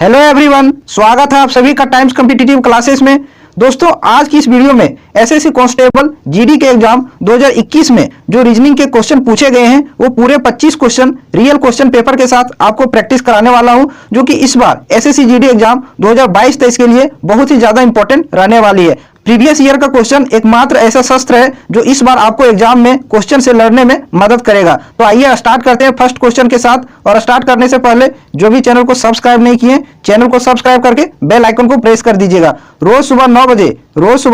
Hello everyone, स्वागत है आप सभी का टाइम्स कॉम्पिटिटिव क्लासेस में। दोस्तों, आज की इस वीडियो में एसएससी कांस्टेबल जीडी के एग्जाम 2021 में जो रीजनिंग के क्वेश्चन पूछे गए हैं वो पूरे 25 क्वेश्चन रियल क्वेश्चन पेपर के साथ आपको प्रैक्टिस कराने वाला हूं, जो कि इस बार एसएससी जीडी एग्जाम 2022-23 के लिए बहुत ही ज्यादा इंपॉर्टेंट रहने वाली है। प्रीवियस ईयर का क्वेश्चन एकमात्र ऐसा शस्त्र है जो इस बार आपको एग्जाम में क्वेश्चन से लड़ने में मदद करेगा। तो आइए स्टार्ट करते हैं फर्स्ट क्वेश्चन के साथ। और स्टार्ट करने से पहले जो भी चैनल को सब्सक्राइब नहीं किए, चैनल को सब्सक्राइब करके बेल आइकन को प्रेस कर दीजिएगा। रोज सुबह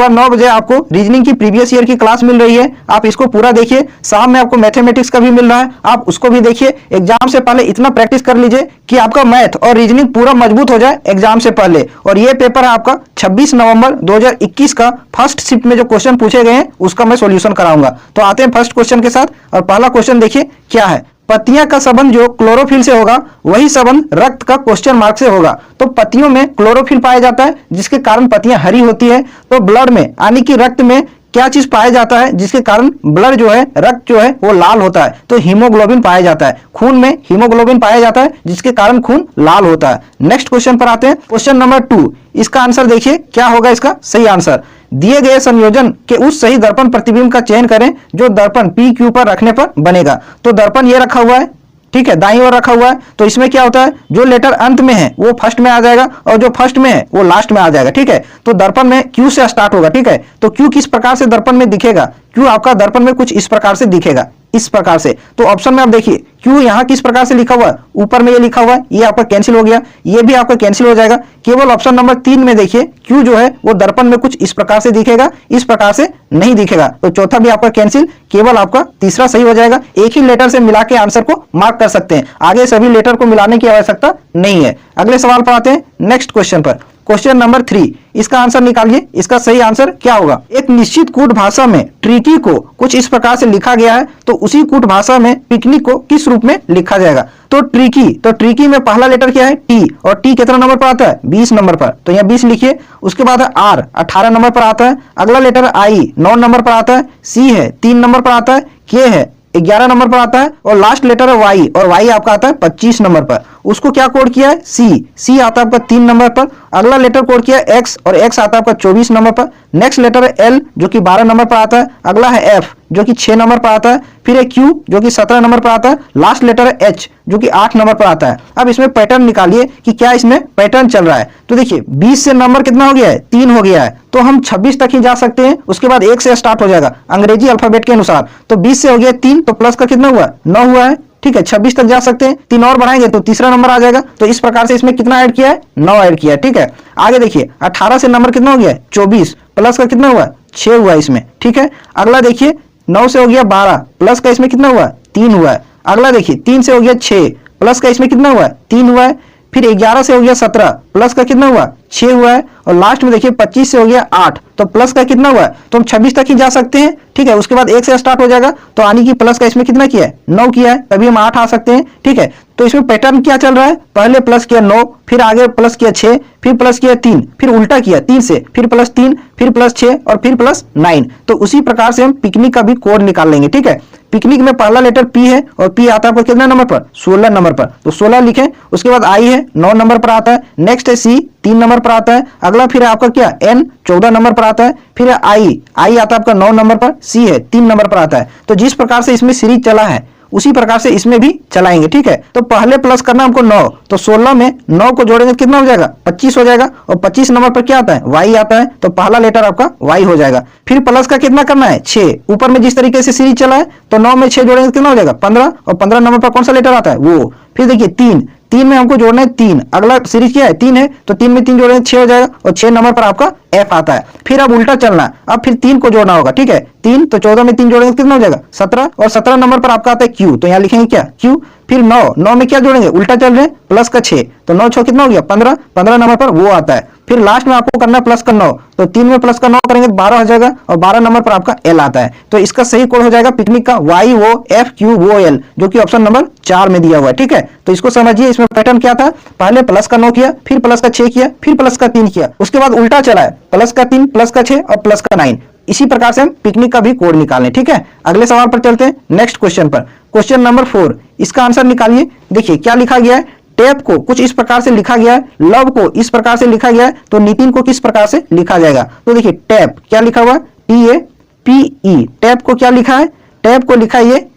9 बजे आपको रीजनिंग की प्रीवियस ईयर की क्लास मिल रही है, आप इसको पूरा देखिए। शाम में आपको मैथमेटिक्स का भी मिल रहा है, आप उसको भी देखिए। एग्जाम से पहले इतना प्रैक्टिस कर लीजिए कि आपका मैथ और रीजनिंग पूरा मजबूत हो जाए एग्जाम से पहले। और ये पेपर है आपका 26 नवंबर 2021 का फर्स्ट शिफ्ट में जो क्वेश्चन पूछे गए हैं उसका मैं सॉल्यूशन कराऊंगा। तो आते हैं फर्स्ट क्वेश्चन के साथ। और पहला क्वेश्चन देखिए क्या है। पत्तियां का संबंध जो क्लोरोफिल से होगा वही संबंध रक्त का क्वेश्चन मार्क से होगा। तो पत्तियों में क्लोरोफिल पाया जाता है जिसके कारण पत्तियां हरी होती है। तो ब्लड में यानी कि रक्त में क्या चीज पाया जाता है जिसके कारण ब्लड जो है, रक्त जो है वो लाल होता है? तो हीमोग्लोबिन पाया जाता है। खून में हीमोग्लोबिन पाया जाता है जिसके कारण खून लाल होता है। नेक्स्ट क्वेश्चन पर आते हैं। क्वेश्चन नंबर 2, इसका आंसर देखिए क्या होगा। इसका सही आंसर दिए गए संयोजन के उस सही दर्पण प्रतिबिंब का चयन करें जो दर्पण PQ पर रखने पर बनेगा। तो दर्पण ये रखा हुआ है, ठीक है, दाईं ओर रखा हुआ है। तो इसमें क्या होता है, जो लेटर अंत में है वो फर्स्ट में आ जाएगा और जो फर्स्ट में है वो लास्ट में आ जाएगा। ठीक है, तो दर्पण में Q से स्टार्ट होगा। ठीक है, तो Q किस प्रकार से दर्पण में दिखेगा? Q आपका दर्पण में कुछ इस प्रकार से दिखेगा, इस प्रकार से। तो ऑप्शन में आप देखिए Q यहाँ किस प्रकार से लिखा हुआ है, ऊपर में ये लिखा हुआ है, ये आपका कैंसिल हो गया, ये भी आपका कैंसिल हो जाएगा। केवल ऑप्शन नंबर 3 में देखिए Q जो है वो दर्पण में कुछ इस प्रकार से दिखेगा, इस प्रकार से नहीं दिखेगा। तो चौथा भी आपका कैंसिल, केवल आपका तीसरा सही हो जाएगा। एक ही लेटर से मिला के आंसर को मार्क कर सकते हैं, आगे सभी लेटर को मिलाने की आवश्यकता नहीं है। अगले सवाल पर आते हैं, नेक्स्ट क्वेश्चन पर। क्वेश्चन नंबर 3, इसका आंसर निकालिए। इसका सही आंसर क्या होगा? एक निश्चित कूट भाषा में ट्रिकी को कुछ इस प्रकार से लिखा गया है, तो उसी कूट भाषा में पिकनिक को किस रूप में लिखा जाएगा? तो ट्रिकी में पहला लेटर क्या है? T, और T कितना नंबर पर आता है? 20 नंबर पर। तो यहाँ 20 लिखिए। उसके बाद है R, 18 नंबर पर आता है। अगला लेटर है I, 9 नंबर पर आता है। C है 3 नंबर पर आता है। K है 11 नंबर पर आता है। और लास्ट लेटर है Y, और Y आपका आता है 25 नंबर पर। उसको क्या कोड किया है? C आता है आपका 3 नंबर पर। अगला लेटर कोड किया है X, और X आता है आपका 24 नंबर पर। नेक्स्ट लेटर है L जो कि 12 नंबर पर आता है। अगला है F जो कि 6 नंबर पर आता है। फिर है Q जो कि 17 नंबर पर आता है। लास्ट लेटर है H जो कि 8 नंबर पर आता है। अब इसमें पैटर्न निकालिए कि क्या इसमें पैटर्न चल रहा है। तो देखिए 20 से नंबर कितना हो गया है? 3 हो गया है, तो हम 26 तक ही जा सकते हैं। उसके बाद 1 से स्टार्ट हो जाएगा अंग्रेजी अल्फाबेट के अनुसार। तो 20 से हो गया 3, तो प्लस का कितना हुआ? 9 हुआ है। ठीक है, 26 तक जा सकते हैं। 3 और बढ़ाएंगे तो तीसरा नंबर आ जाएगा। तो इस प्रकार से इसमें कितना ऐड किया है? 9 ऐड किया है। ठीक है, आगे देखिए 18 से नंबर कितना हो गया? 24, प्लस का कितना हुआ? 6 हुआ इसमें। ठीक है, अगला देखिए 9 से हो गया 12, प्लस का इसमें कितना हुआ? 3 हुआ है। अगला देखिए 3 से हो गया 6, प्लस का इसमें कितना हुआ? 3 हुआ है। फिर 11 से हो गया 17, प्लस का कितना हुआ? 6 हुआ है। और लास्ट में देखिए 25 से हो गया 8, तो प्लस का कितना हुआ? तो हम 26 तक ही जा सकते हैं। ठीक है, उसके बाद 1 से स्टार्ट हो जाएगा, तो यानी कि प्लस का इसमें कितना किया है? 9 किया है, तभी हम 8 आ सकते हैं। ठीक है, तो इसमें पैटर्न क्या चल रहा है? पहले प्लस किया 9, फिर आगे प्लस किया 6, फिर प्लस किया 3, फिर उल्टा किया 3 से, फिर प्लस 3, फिर प्लस 6 और फिर प्लस 9। तो उसी प्रकार से हम पिकनिक का भी कोड निकाल लेंगे। ठीक है, पिकनिक में पहला लेटर P है, और P आता है कितना नंबर पर? 16 नंबर पर। तो 16 लिखें। उसके बाद I है 9 नंबर पर आता है। नेक्स्ट है C, 3 नंबर पर आता है। अगला फिर है आपका क्या? N, 14 नंबर पर आता है। फिर है I आता है आपका 9 नंबर पर। C है 3 नंबर पर आता है। तो जिस प्रकार से इसमें सीरीज चला है उसी प्रकार से इसमें भी चलाएंगे। ठीक है, तो पहले प्लस करना हमको 9, तो 16 में 9 को जोड़ेंगे कितना हो जाएगा? 25 हो जाएगा। और 25 नंबर पर क्या आता है? Y आता है, तो पहला लेटर आपका Y हो जाएगा। फिर प्लस का कितना करना है? 6। ऊपर में जिस तरीके से सीरीज चला है, तो 9 में 6 जोड़ेंगे कितना हो जाएगा? 15। और 15 नंबर पर कौन सा लेटर आता है? वो। फिर देखिए 3 में हमको जोड़ना है 3। अगला सीरीज क्या है? 3 है, तो 3 में 3 जोड़ेंगे 6 हो जाएगा। और 6 नंबर पर आपका F आता है। फिर अब उल्टा चलना है, अब फिर 3 को जोड़ना होगा। ठीक है, 3, तो 14 में 3 जोड़ेंगे कितना हो जाएगा? 17। और 17 नंबर पर आपका आता है Q, तो यहाँ लिखेंगे क्या? Q। फिर 9 में क्या जोड़ेंगे? उल्टा चल रहे हैं, प्लस का 6, तो 9 6 कितना हो गया? 15 नंबर पर वो आता है। फिर लास्ट में आपको करना है प्लस का 9, तो 3 में प्लस का 9 करेंगे तो 12 हो जाएगा। और 12 नंबर पर आपका L आता है। तो इसका सही कोड हो जाएगा पिकनिक का YOFQOL, जो कि ऑप्शन नंबर 4 में दिया हुआ है। ठीक है, तो इसको समझिए। इसमें पैटर्न क्या था? पहले प्लस का 9 किया, फिर प्लस का 6 किया, फिर प्लस का 3 किया, उसके बाद उल्टा चला है, प्लस का 3, प्लस का 6 और प्लस का 9। इसी प्रकार से हम पिकनिक का भी कोड निकालें। ठीक है, अगले सवाल पर चलते हैं, नेक्स्ट क्वेश्चन पर। क्वेश्चन नंबर 4, इसका आंसर निकालिए। देखिए क्या लिखा गया है? टैप को कुछ इस प्रकार से लिखा गया है, लव को इस प्रकार से लिखा गया है, तो नितिन को किस प्रकार से लिखा जाएगा? तो देखिए टैप क्या लिखा हुआ, TAPE, टैप को क्या लिखा है? टैप को लिखा है ये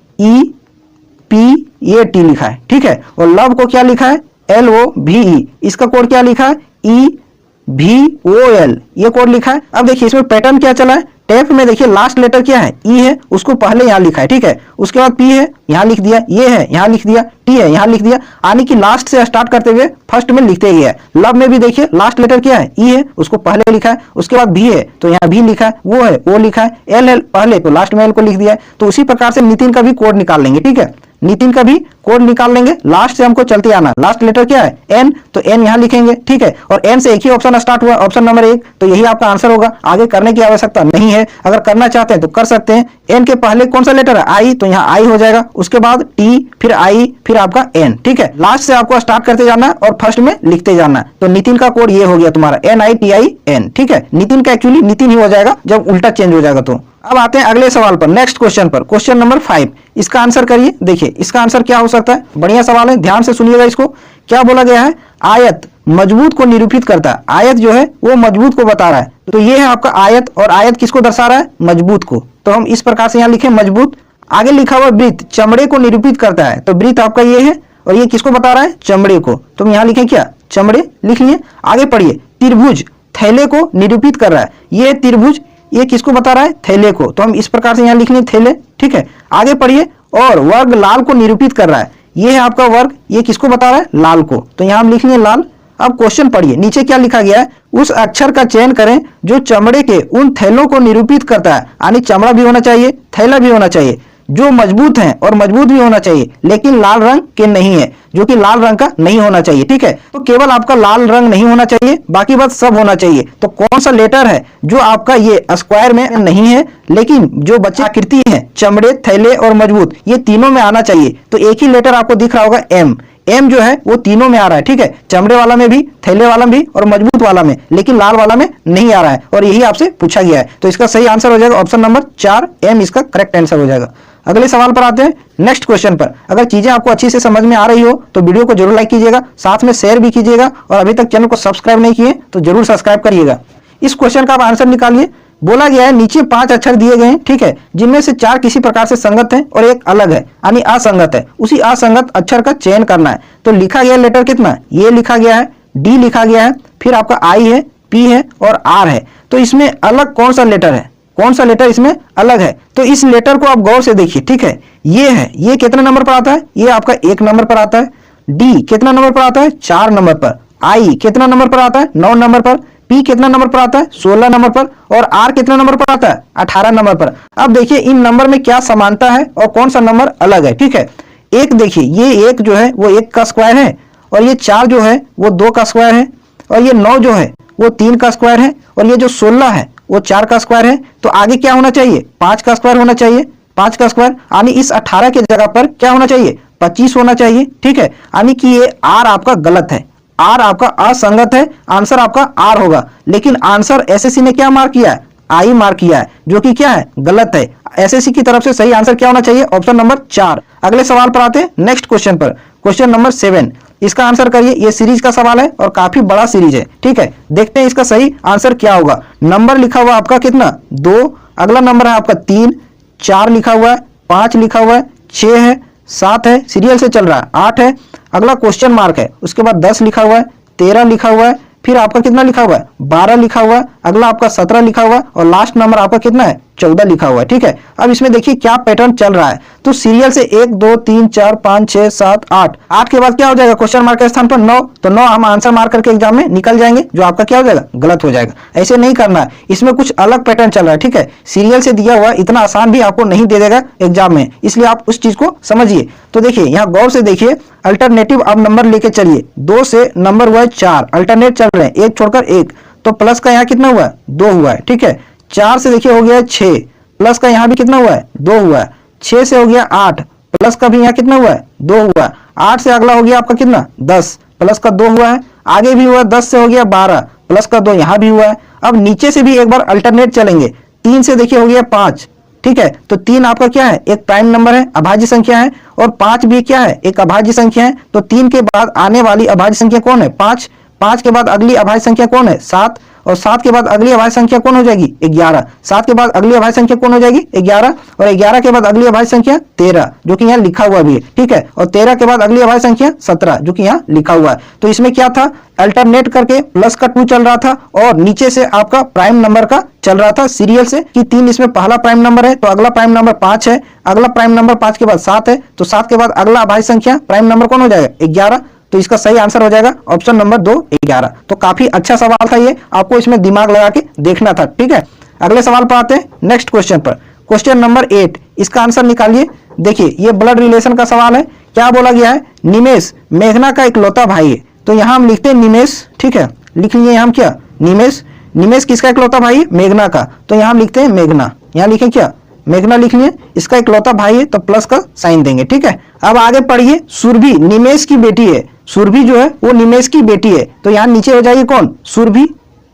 EPAT लिखा है, ठीक है। और लव को क्या लिखा है? LOVE, इसका कोड क्या लिखा है? EVOL, ये कोड लिखा है। अब देखिए इसमें पैटर्न क्या चला है, टैप में देखिए लास्ट लेटर क्या है? E है, उसको पहले यहाँ लिखा है, ठीक है। उसके बाद P है, यहाँ लिख दिया, ये है, यहाँ लिख दिया, T है, यहाँ लिख दिया, यानी कि लास्ट से स्टार्ट करते हुए फर्स्ट में लिखते गया है। लव में भी देखिए लास्ट लेटर क्या है? E है, उसको पहले लिखा है, उसके बाद V है तो यहाँ V लिखा है, वो है वो लिखा है, L है पहले तो लास्ट में L को लिख दिया है। तो उसी प्रकार से नितिन का भी कोड निकाल लेंगे, ठीक है। नितिन का भी कोड निकाल लेंगे, लास्ट से हमको चलते आना, लास्ट लेटर क्या है? N, तो N यहाँ लिखेंगे, ठीक है। और N से एक ही ऑप्शन स्टार्ट हुआ, ऑप्शन नंबर 1, तो यही आपका आंसर होगा। आगे करने की आवश्यकता नहीं है, अगर करना चाहते हैं तो कर सकते हैं। N के पहले कौन सा लेटर है? I, तो यहाँ I हो जाएगा, उसके बाद T, फिर I, फिर आपका N, ठीक है। लास्ट से आपको स्टार्ट करते जाना है और फर्स्ट में लिखते जाना है। तो नितिन का कोड ये हो गया तुम्हारा NITIN, ठीक है। नितिन का एक्चुअली नितिन ही हो जाएगा जब उल्टा चेंज हो जाएगा। तो अब आते हैं अगले सवाल पर, नेक्स्ट क्वेश्चन पर, क्वेश्चन नंबर 5। इसका आंसर करिए। देखिए इसका आंसर क्या हो सकता है, बढ़िया सवाल है, ध्यान से सुनिएगा इसको। क्या बोला गया है? आयत मजबूत को निरूपित करता है। आयत जो है वो मजबूत को बता रहा है, तो ये है आपका आयत, और आयत किसको दर्शा रहा है? मजबूत को। तो हम इस प्रकार से यहाँ लिखे मजबूत। आगे लिखा हुआ वृत्त चमड़े को निरूपित करता है, तो वृत्त आपका ये है, और ये किसको बता रहा है? चमड़े को। तो हम यहाँ लिखे क्या? चमड़े लिख लिए। आगे पढ़िए, त्रिभुज थैले को निरूपित कर रहा है। ये त्रिभुज, ये किसको बता रहा है? थैले को। तो हम इस प्रकार से यहाँ लिख लें थैले, ठीक है। आगे पढ़िए, और वर्ग लाल को निरूपित कर रहा है। ये है आपका वर्ग, ये किसको बता रहा है? लाल को। तो यहाँ हम लिख लें लाल। अब क्वेश्चन पढ़िए, नीचे क्या लिखा गया है? उस अक्षर का चयन करें जो चमड़े के उन थैलों को निरूपित करता है, यानी चमड़ा भी होना चाहिए, थैला भी होना चाहिए, जो मजबूत हैं और मजबूत भी होना चाहिए, लेकिन लाल रंग के नहीं है, जो कि लाल रंग का नहीं होना चाहिए, ठीक है। तो केवल आपका लाल रंग नहीं होना चाहिए, बाकी बात सब होना चाहिए। तो कौन सा लेटर है जो आपका ये स्क्वायर में नहीं है, लेकिन जो बच्चे आकृति है चमड़े, थैले और मजबूत, ये तीनों में आना चाहिए? तो एक ही लेटर आपको दिख रहा होगा, M। M जो है वो तीनों में आ रहा है, ठीक है। चमड़े वाला में भी, थैले वाला में भी और मजबूत वाला में, लेकिन लाल वाला में नहीं आ रहा है, और यही आपसे पूछा गया है। तो इसका सही आंसर हो जाएगा ऑप्शन नंबर 4, M इसका करेक्ट आंसर हो जाएगा। अगले सवाल पर आते हैं, नेक्स्ट क्वेश्चन पर। अगर चीजें आपको अच्छी से समझ में आ रही हो तो वीडियो को जरूर लाइक कीजिएगा, साथ में शेयर भी कीजिएगा, और अभी तक चैनल को सब्सक्राइब नहीं किए तो जरूर सब्सक्राइब करिएगा। इस क्वेश्चन का आप आंसर निकालिए। बोला गया है नीचे 5 अक्षर दिए गए हैं, ठीक है, जिनमें से 4 किसी प्रकार से संगत है और एक अलग है, यानी असंगत है। उसी असंगत अक्षर का चयन करना है। तो लिखा गया लेटर कितना? ये लिखा गया है, D लिखा गया है, फिर आपका I है, P है और R है। तो इसमें अलग कौन सा लेटर है? कौन सा लेटर इसमें अलग है? तो इस लेटर को आप गौर से देखिए, ठीक है। ये है, ये कितना नंबर पर आता है? ये आपका 1 नंबर पर आता है। D कितना नंबर पर आता है? 4 नंबर पर। I कितना नंबर पर आता है? 9 नंबर पर। P कितना नंबर पर आता है? 16 नंबर पर। और R कितना नंबर पर आता है? 18 नंबर पर। अब देखिए इन नंबर में क्या समानता है और कौन सा नंबर अलग है, ठीक है। एक देखिए, ये 1 जो है वो 1 का स्क्वायर है, और ये 4 जो है वो 2 का स्क्वायर है, और ये 9 जो है वो 3 का स्क्वायर है, और ये जो 16 है वो 4 का स्क्वायर है। तो आगे क्या होना चाहिए? 5 का स्क्वायर होना चाहिए, 5 का स्क्वायर, यानी इस 18 के जगह पर क्या होना चाहिए? 25 होना चाहिए, ठीक है। यानी कि ये R आपका गलत है, R आपका असंगत है, आंसर आपका R होगा। लेकिन आंसर एसएससी ने क्या मार्क किया है? I मार्क किया है, जो कि क्या है? गलत है। एसएससी की तरफ से सही आंसर क्या होना चाहिए? Option number 4। अगले सवाल पर आते हैं, नेक्स्ट क्वेश्चन पर, क्वेश्चन नंबर 7। इसका आंसर करिए। ये सीरीज का सवाल है और काफी बड़ा सीरीज है, ठीक है। देखते हैं इसका सही आंसर क्या होगा। नंबर लिखा हुआ आपका कितना? 2। अगला नंबर है आपका 3, 4 लिखा हुआ है, 5 लिखा हुआ है, 6 है, 7 है, सीरियल से चल रहा है, 8 है। अगला क्वेश्चन मार्क है, उसके बाद 10 लिखा हुआ है, 13 लिखा हुआ है, फिर आपका कितना लिखा हुआ है? 12 लिखा हुआ है। अगला आपका 17 लिखा हुआ है, और लास्ट नंबर आपका कितना है? 14 लिखा हुआ है, ठीक है। अब इसमें देखिए क्या पैटर्न चल रहा है। तो सीरियल से 1 2 3 4 5 6 7 8, 8 के बाद क्या हो जाएगा? क्वेश्चन मार्क के स्थान पर 9। तो 9 हम आंसर मार्क करके एग्जाम में निकल जाएंगे, जो आपका क्या हो जाएगा? गलत हो जाएगा। ऐसे नहीं करना है, इसमें कुछ अलग पैटर्न चल रहा है, ठीक है। सीरियल से दिया हुआ इतना आसान भी आपको नहीं दे देगा एग्जाम में, इसलिए आप उस चीज को समझिए। तो देखिए यहाँ गौर से देखिए, अल्टरनेटिव अब नंबर लेके चलिए। 2 से नंबर हुआ है 4, अल्टरनेट चल रहे हैं, 1 छोड़कर 1, तो प्लस का यहाँ कितना हुआ है? 2 हुआ है, ठीक है। 4 से देखिए हो गया है 6, प्लस का यहाँ भी कितना हुआ है? 2 हुआ है। 6 से हो गया 8, प्लस का भी यहाँ कितना हुआ है? 2 हुआ है। 8 से अगला हो गया आपका कितना? 10, प्लस का 2 हुआ है। आगे भी हुआ, 10 से हो गया 12, प्लस का 2 यहाँ भी हुआ है। अब नीचे से भी एक बार अल्टरनेट चलेंगे। 3 से देखिए हो गया 5, ठीक है। तो 3 आपका क्या है, एक प्राइम नंबर है, अभाज्य संख्या है, और 5 भी क्या है, एक अभाज्य संख्या है। तो 3 के बाद आने वाली अभाज्य संख्या कौन है, 5। 5 के बाद अगली अभाज्य संख्या कौन है, 7, और 7 के बाद अगली अभाज्य संख्या कौन हो जाएगी, 11। 7 के बाद अगली अभाज्य संख्या कौन हो जाएगी, 11, और 11 के बाद अगली अभाज्य संख्या 13, जो कि यहाँ लिखा हुआ भी है, ठीक है। और 13 के बाद अगली अभाज्य संख्या 17, जो कि यहाँ लिखा हुआ है। तो इसमें क्या था, अल्टरनेट करके प्लस का 2 चल रहा था, और नीचे से आपका प्राइम नंबर का चल रहा था सीरियल से, कि 3 इसमें पहला प्राइम नंबर है, तो अगला प्राइम नंबर 5 है, अगला प्राइम नंबर 5 के बाद 7 है, तो 7 के बाद अगला अभाज्य संख्या प्राइम नंबर कौन हो जाएगा, 11। तो इसका सही आंसर हो जाएगा ऑप्शन नंबर 2, 11। तो काफी अच्छा सवाल था ये, आपको इसमें दिमाग लगा के देखना था, ठीक है। अगले सवाल पर आते हैं, नेक्स्ट क्वेश्चन पर। क्वेश्चन नंबर 8, इसका आंसर निकालिए। देखिए ये ब्लड रिलेशन का सवाल है। क्या बोला गया है, निमेश मेघना का इकलौता भाई है। तो यहाँ हम लिखते हैं निमेश, ठीक है, लिख लिए हम क्या, निमेश। निमेश किसका इकलौता भाई है, मेघना का। तो यहाँ हम लिखते हैं मेघना, यहाँ लिखे क्या, मेघना लिख लिए, इसका इकलौता भाई है, तो प्लस का साइन देंगे, ठीक है। अब आगे पढ़िए, सुरभि निमेश की बेटी है। सुरभि जो है वो निमेश की बेटी है, तो यहाँ नीचे हो जाएगी कौन, सुरभि,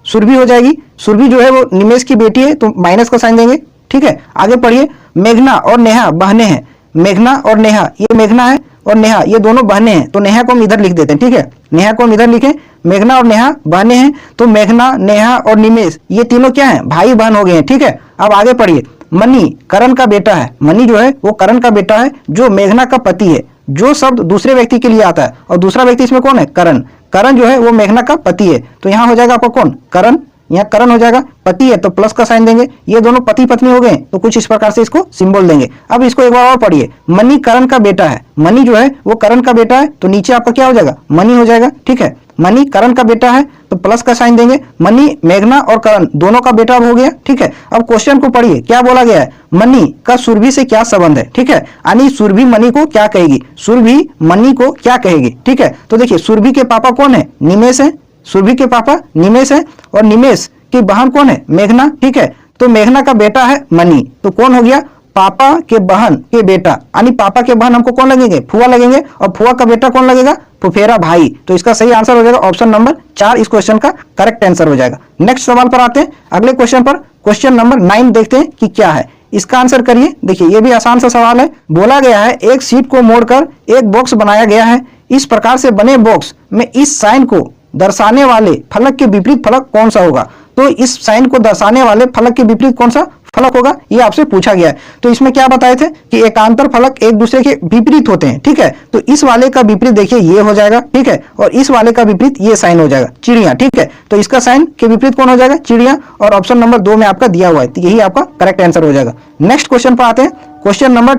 सुरभि हो जाएगी। सुरभि जो है वो निमेश की बेटी है, तो माइनस का साइन देंगे, ठीक है। आगे पढ़िए, मेघना और नेहा बहनें हैं। मेघना और नेहा, ये मेघना है और नेहा, ये दोनों बहनें हैं, तो नेहा को हम इधर लिख देते हैं, ठीक है। नेहा को हम इधर लिखें, मेघना और नेहा बहनें हैं, तो मेघना, नेहा और निमेश ये तीनों क्या है, भाई बहन हो गए हैं, ठीक है। अब आगे पढ़िए, मनी करण का बेटा है। मनी जो है वो करण का बेटा है, जो मेघना का पति है। जो शब्द दूसरे व्यक्ति के लिए आता है, और दूसरा व्यक्ति इसमें कौन है, करण। करण जो है वो मेघना का पति है, तो यहाँ हो जाएगा आपका कौन, करण। यहाँ करण हो जाएगा, पति है तो प्लस का साइन देंगे। ये दोनों पति पत्नी हो गए, तो कुछ इस प्रकार से इसको सिंबल देंगे। अब इसको एक बार और पढ़िए, मनी करण का बेटा है। मनी जो है वो करण का बेटा है, तो नीचे आपका क्या हो जाएगा, मनी हो जाएगा, ठीक है। मनी करण का बेटा है, तो प्लस का साइन देंगे। मनी मेघना और करण दोनों का बेटा हो गया, ठीक है। अब क्वेश्चन को पढ़िए, क्या बोला गया है, मनी का सुरभि से क्या संबंध है, ठीक है। यानी सुरभि मनी को क्या कहेगी, सुरभि मनी को क्या कहेगी, ठीक है। तो देखिए सुरभि के पापा कौन है, निमेश है। सुरभि के पापा निमेश है, और निमेश की बहन कौन है, मेघना, ठीक है। तो मेघना का बेटा है मनी, तो कौन हो गया, पापा के बहन के बेटा, यानी पापा के बहन हमको कौन लगेंगे, फुआ लगेंगे, और फुआ का बेटा कौन लगेगा, फुफेरा भाई। तो इसका सही आंसर हो जाएगा ऑप्शन नंबर 4, इस क्वेश्चन का करेक्ट आंसर हो जाएगा। नेक्स्ट सवाल पर आते हैं, अगले क्वेश्चन पर। क्वेश्चन नंबर 9 देखते हैं कि क्या है, इसका आंसर करिए। देखिए ये भी आसान सा सवाल है। बोला गया है एक शीट को मोड़कर एक बॉक्स बनाया गया है। इस प्रकार से बने बॉक्स में इस साइन को दर्शाने वाले फलक के विपरीत फलक कौन सा होगा। तो इस साइन को दर्शाने वाले फलक के विपरीत कौन सा फलक होगा, ये आपसे पूछा गया है। तो इसमें क्या बताए थे कि एकांतर फलक एक दूसरे के विपरीत होते हैं, ठीक है। तो इस वाले का विपरीत देखिए ये हो जाएगा, ठीक है, और इस वाले का विपरीत ये साइन हो जाएगा, चिड़िया, ठीक है। तो इसका साइन के विपरीत कौन हो जाएगा, चिड़िया, और ऑप्शन नंबर 2 में आपका दिया हुआ है, तो यही आपका करेक्ट आंसर हो जाएगा। नेक्स्ट क्वेश्चन पर आते हैं, क्वेश्चन नंबर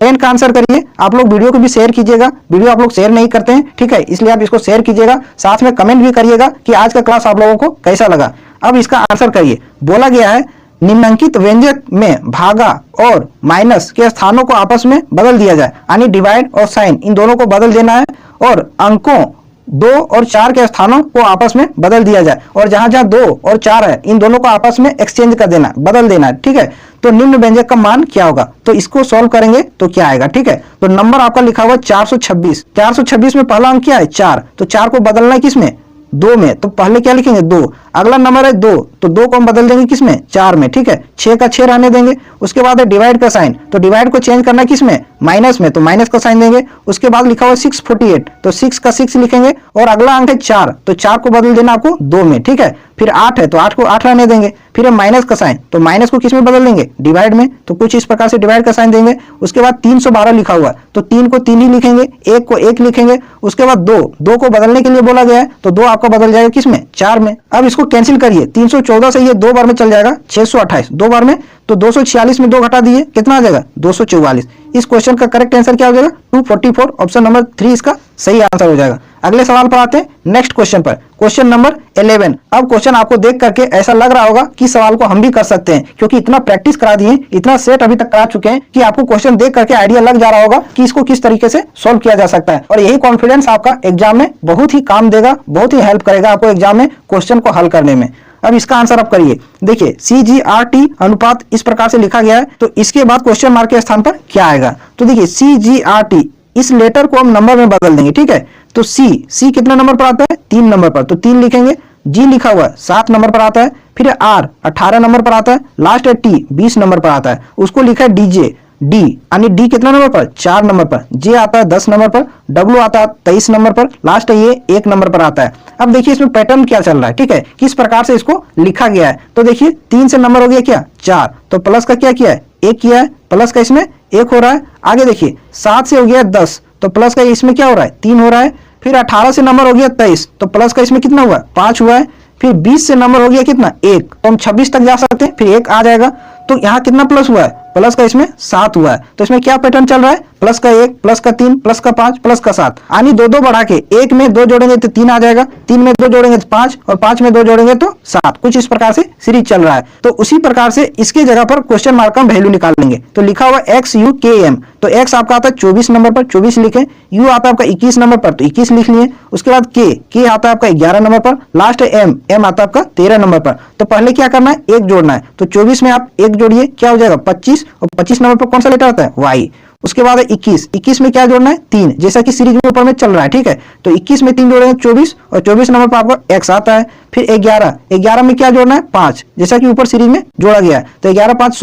10 का आंसर करिए। आप लोग वीडियो को भी शेयर कीजिएगा, वीडियो आप लोग शेयर नहीं करते हैं, ठीक है, इसलिए आप इसको शेयर कीजिएगा। साथ में कमेंट भी करिएगा कि आज का क्लास आप लोगों को कैसा लगा। अब इसका आंसर करिए। बोला गया है निम्नलिखित व्यंजक में भागा और माइनस के स्थानों को आपस में बदल दिया जाए, यानी डिवाइड और साइन इन दोनों को बदल देना है, और अंकों 2 और 4 के स्थानों को आपस में बदल दिया जाए, और जहां जहां 2 और 4 है इन दोनों को आपस में एक्सचेंज कर देना, बदल देना है, ठीक है। तो निम्न व्यंजक का मान क्या होगा, तो इसको सॉल्व करेंगे तो क्या आएगा, ठीक है। तो नंबर आपका लिखा हुआ 426। 426 में पहला अंक क्या है, 4, तो 4 को बदलना है किसमें, 2 में, तो पहले क्या लिखेंगे 2। अगला नंबर है 2, तो 2 को हम बदल देंगे किसमें, 4 में, ठीक है। 6 का 6 रहने देंगे। उसके बाद है डिवाइड का साइन, तो डिवाइड को चेंज करना किसमें, माइनस में, तो माइनस का साइन देंगे। उसके बाद लिखा हुआ 648, तो 6 का 6 लिखेंगे, और अगला अंक है 4, तो 4 को बदल देना आपको 2 में, ठीक है। फिर 8 है तो 8 को 8 रहने देंगे। फिर है माइनस का साइन, तो माइनस को किस में बदल देंगे, डिवाइड में, तो कुछ इस प्रकार से डिवाइड का साइन देंगे। उसके बाद 312 लिखा हुआ है, तो 3 को 3 ही लिखेंगे, 1 को 1 लिखेंगे। उसके बाद 2 को बदलने के लिए बोला गया है, तो 2 आपका बदल जाएगा किसमें, 4 में। अब इसको कैंसिल करिए, 314 से ये 2 बार में चल जाएगा, 628 2 बार में, तो 246 में 2 घटा दिए, कितना आ जाएगा, 244। इस क्वेश्चन का करेक्ट आंसर क्या हो जाएगा, 244, ऑप्शन नंबर 3 इसका सही आंसर हो जाएगा। अगले सवाल पर आते हैं, नेक्स्ट क्वेश्चन पर, क्वेश्चन नंबर 11। अब क्वेश्चन आपको देख करके ऐसा लग रहा होगा कि सवाल को हम भी कर सकते हैं, क्योंकि इतना प्रैक्टिस करा दिए, इतना सेट अभी तक करा चुके हैं कि आपको क्वेश्चन देख करके आइडिया लग जा रहा होगा कि इसको किस तरीके से सोल्व किया जा सकता है। और यही कॉन्फिडेंस आपका एग्जाम में बहुत ही काम देगा, बहुत ही हेल्प करेगा आपको एग्जाम में क्वेश्चन को हल करने में। अब इसका आंसर आप करिए। देखिए CGRT अनुपात इस प्रकार से लिखा गया है, तो इसके बाद क्वेश्चन मार्क के स्थान पर क्या आएगा, तो देखिए CGRT, इस लेटर को हम नंबर में बदल देंगे, ठीक है। तो C कितना नंबर पर आता है, 3 नंबर पर, तो 3 लिखेंगे। जी लिखा हुआ है 7 नंबर पर आता है, फिर आर 18 नंबर पर आता है, लास्ट है टी 20 नंबर पर आता है। उसको लिखा है डीजे, डी यानी डी कितना नंबर पर, 4 नंबर पर, जे आता है 10 नंबर पर, डब्ल्यू आता है 23 नंबर पर, लास्ट है ये 1 नंबर पर आता है। अब देखिए इसमें पैटर्न क्या चल रहा है, ठीक है, किस प्रकार से इसको लिखा गया है। तो देखिए 3 से नंबर हो गया क्या 4, तो प्लस का क्या किया है 1 किया है, प्लस का इसमें 1 हो रहा है। आगे देखिए 7 से हो गया 10, तो प्लस का इसमें क्या हो रहा है 3 हो रहा है। फिर 18 से नंबर हो गया 23, तो प्लस का इसमें कितना हुआ 5 हुआ है। फिर 20 से नंबर हो गया कितना 1, तो हम 26 तक जा सकते हैं, फिर 1 आ जाएगा। तो यहाँ कितना प्लस हुआ है, प्लस का इसमें 7 हुआ है। तो इसमें क्या पैटर्न चल रहा है, प्लस का 1, प्लस का 3, प्लस का 5, प्लस का 7, यानी 2 बढ़ा के 1 में 2 जोड़ेंगे तो 3 आ जाएगा, 3 में 2 जोड़ेंगे तो 5, और 5 में 2 जोड़ेंगे तो 7। कुछ इस प्रकार से सीरीज चल रहा है। तो उसी प्रकार से इसके जगह पर क्वेश्चन मार्क का वैल्यू निकाल लेंगे। तो लिखा हुआ XUKM, तो X आपका आता है 24 नंबर पर, 24 लिखे। U आता है आपका 21 नंबर पर, तो 21 लिख लिए। उसके बाद K आता है आपका 11 नंबर पर, लास्ट है M आता है आपका 13 नंबर पर। तो पहले क्या करना है 1 जोड़ना है, तो 24 में आप 1 जोड़िए, क्या हो जाएगा 25, और 25 नंबर पर कौन सा लेटर आता है Y। उसके बाद है 21 में क्या जोड़ना है 3, जैसा कि सीरीज में ऊपर में चल रहा है, ठीक है। तो 21 में 3 जोड़ेंगे 24, और 24 नंबर पर आपका X आता है। फिर 11 में क्या जोड़ना है 5, जैसा कि ऊपर सीरीज में जोड़ा गया है। तो 11 5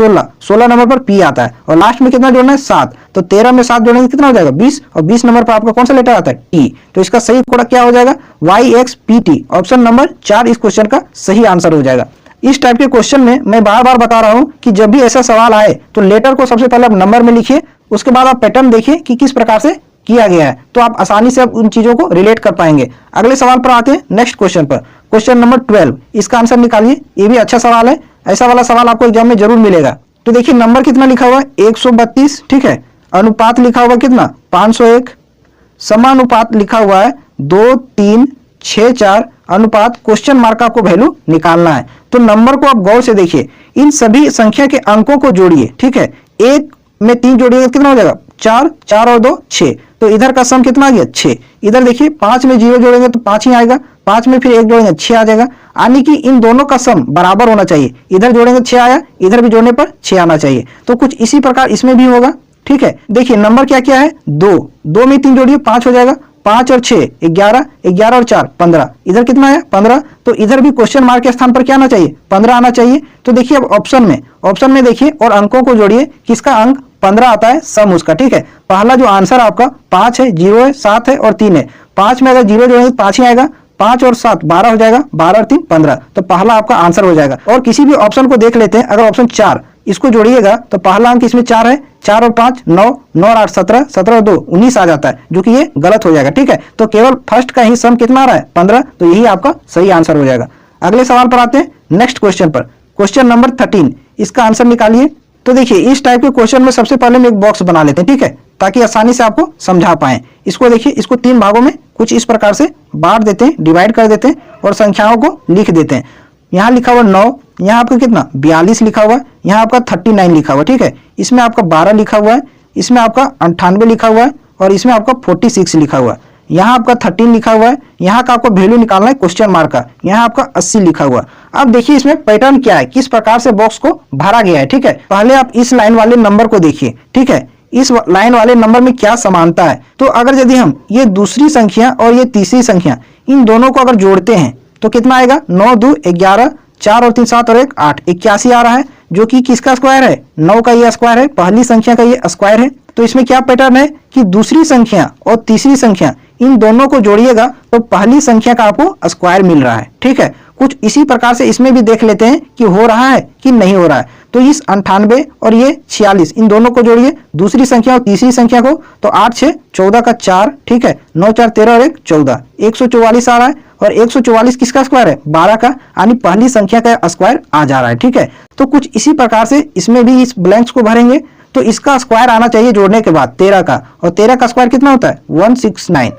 16 नंबर पर P आता है, और लास्ट में कितना जोड़ना है 7, तो 13 में 7 जोड़ेंगे कितना हो जाएगा 20, और 20 नंबर पर आपका कौन सा लेटर आता है T। तो इसका सही कोड क्या हो जाएगा YXPT, ऑप्शन नंबर 4 इस क्वेश्चन का सही आंसर हो जाएगा। इस टाइप के क्वेश्चन में मैं बार बार बता रहा हूं कि जब भी ऐसा सवाल आए तो लेटर को सबसे पहले आप नंबर में लिखिए, उसके बाद आप पैटर्न देखिए कि किस प्रकार से किया गया है, तो आप आसानी से उन चीजों को रिलेट कर पाएंगे। अगले सवाल पर आते हैं, नेक्स्ट क्वेश्चन पर, क्वेश्चन नंबर 12। इसका आंसर निकालिए, ये भी अच्छा सवाल है, ऐसा वाला सवाल आपको एग्जाम में जरूर मिलेगा। तो देखिए नंबर कितना लिखा हुआ है 132, ठीक है। अनुपात लिखा हुआ कितना 501, समानुपात लिखा हुआ है 2 3 6 4, अनुपात क्वेश्चन मार्क का आपको वैल्यू निकालना है। तो नंबर को आप गौर से देखिए, इन सभी संख्या के अंकों को जोड़िए, ठीक है। 1 में 3 जोड़िएगा कितना हो जाएगा 4, 4 और 2 6, तो इधर का सम कितना आ गया 6। इधर देखिए 5 में 0 जोड़ेंगे तो 5 ही आएगा, 5 में फिर 1 जोड़ेंगे 6 आ जाएगा, यानी कि इन दोनों का सम बराबर होना चाहिए। इधर जोड़ेंगे 6 आया, इधर भी जोड़ने पर 6 आना चाहिए। तो कुछ इसी प्रकार इसमें भी होगा, ठीक है। देखिए नंबर क्या क्या है 2 में 3 जोड़िए 5 हो जाएगा, 5 और 6 11, 11 और 4 15, इधर कितना है 15, तो इधर भी क्वेश्चन मार्क के स्थान पर क्या आना चाहिए 15 आना चाहिए। तो देखिए अब ऑप्शन में देखिए और अंकों को जोड़िए, किसका अंक 15 आता है, सम उसका, ठीक है। पहला जो आंसर आपका 5 है, 0 है, 7 है और 3 है। 5 में अगर 0 जोड़ेंगे 5 ही आएगा, 5 और 7 12 हो जाएगा, 12 और 3 15, तो पहला आपका आंसर हो जाएगा। और किसी भी ऑप्शन को देख लेते हैं, अगर ऑप्शन 4 इसको जोड़िएगा तो पहला अंक इसमें 4 है, 4 और 5 9, 9 और 8 17, 17 और 2 19 आ जाता है, जो कि ये गलत हो जाएगा, ठीक है। तो केवल फर्स्ट का ही सम कितना आ रहा है 15, तो यही आपका सही आंसर हो जाएगा। अगले सवाल पर आते हैं, नेक्स्ट क्वेश्चन पर, क्वेश्चन नंबर 13। इसका आंसर निकालिए। तो देखिए इस टाइप के क्वेश्चन में सबसे पहले हम एक बॉक्स बना लेते हैं, ठीक है, ताकि आसानी से आपको समझा पाए। इसको देखिए, इसको 3 भागों में कुछ इस प्रकार से बांट देते हैं, डिवाइड कर देते हैं और संख्याओं को लिख देते हैं। यहाँ लिखा हुआ 9, यहाँ आपका कितना 42 लिखा हुआ है, यहाँ आपका 39 लिखा हुआ है, ठीक है। इसमें आपका 12 लिखा हुआ है, इसमें आपका 98 लिखा हुआ है, और इसमें आपका 46 लिखा हुआ है। यहाँ आपका 13 लिखा हुआ है, यहाँ का आपको वैल्यू निकालना है क्वेश्चन मार्क का, यहाँ आपका 80 लिखा हुआ है। अब देखिए इसमें पैटर्न क्या है, किस प्रकार से बॉक्स को भरा गया है, ठीक है। पहले आप इस लाइन वाले नंबर को देखिए, ठीक है, इस लाइन वाले नंबर में क्या समानता है। तो अगर यदि हम ये दूसरी संख्या और ये तीसरी संख्या इन दोनों को अगर जोड़ते हैं तो कितना आएगा 9 2 11, 4 और 3 7 और 1 8, 81 आ रहा है, जो कि किसका स्क्वायर है 9 का ये स्क्वायर है, पहली संख्या का ये स्क्वायर है। तो इसमें क्या पैटर्न है कि दूसरी संख्या और तीसरी संख्या इन दोनों को जोड़िएगा तो पहली संख्या का आपको स्क्वायर मिल रहा है, ठीक है। कुछ इसी प्रकार से इसमें भी देख लेते हैं कि हो रहा है कि नहीं हो रहा है। तो इस 98 और ये 46 इन दोनों को जोड़िए, दूसरी संख्या और तीसरी संख्या को, तो 8 6 14 का 4, ठीक है, 9 4 13 और 1 14, 144 आ रहा है। और 144 किसका स्क्वायर है 12 का, यानी पहली संख्या का स्क्वायर आ जा रहा है, ठीक है। तो कुछ इसी प्रकार से इसमें भी इस ब्लैंक्स को भरेंगे, तो इसका स्क्वायर आना चाहिए जोड़ने के बाद 13 का, और 13 का स्क्वायर कितना होता है 169,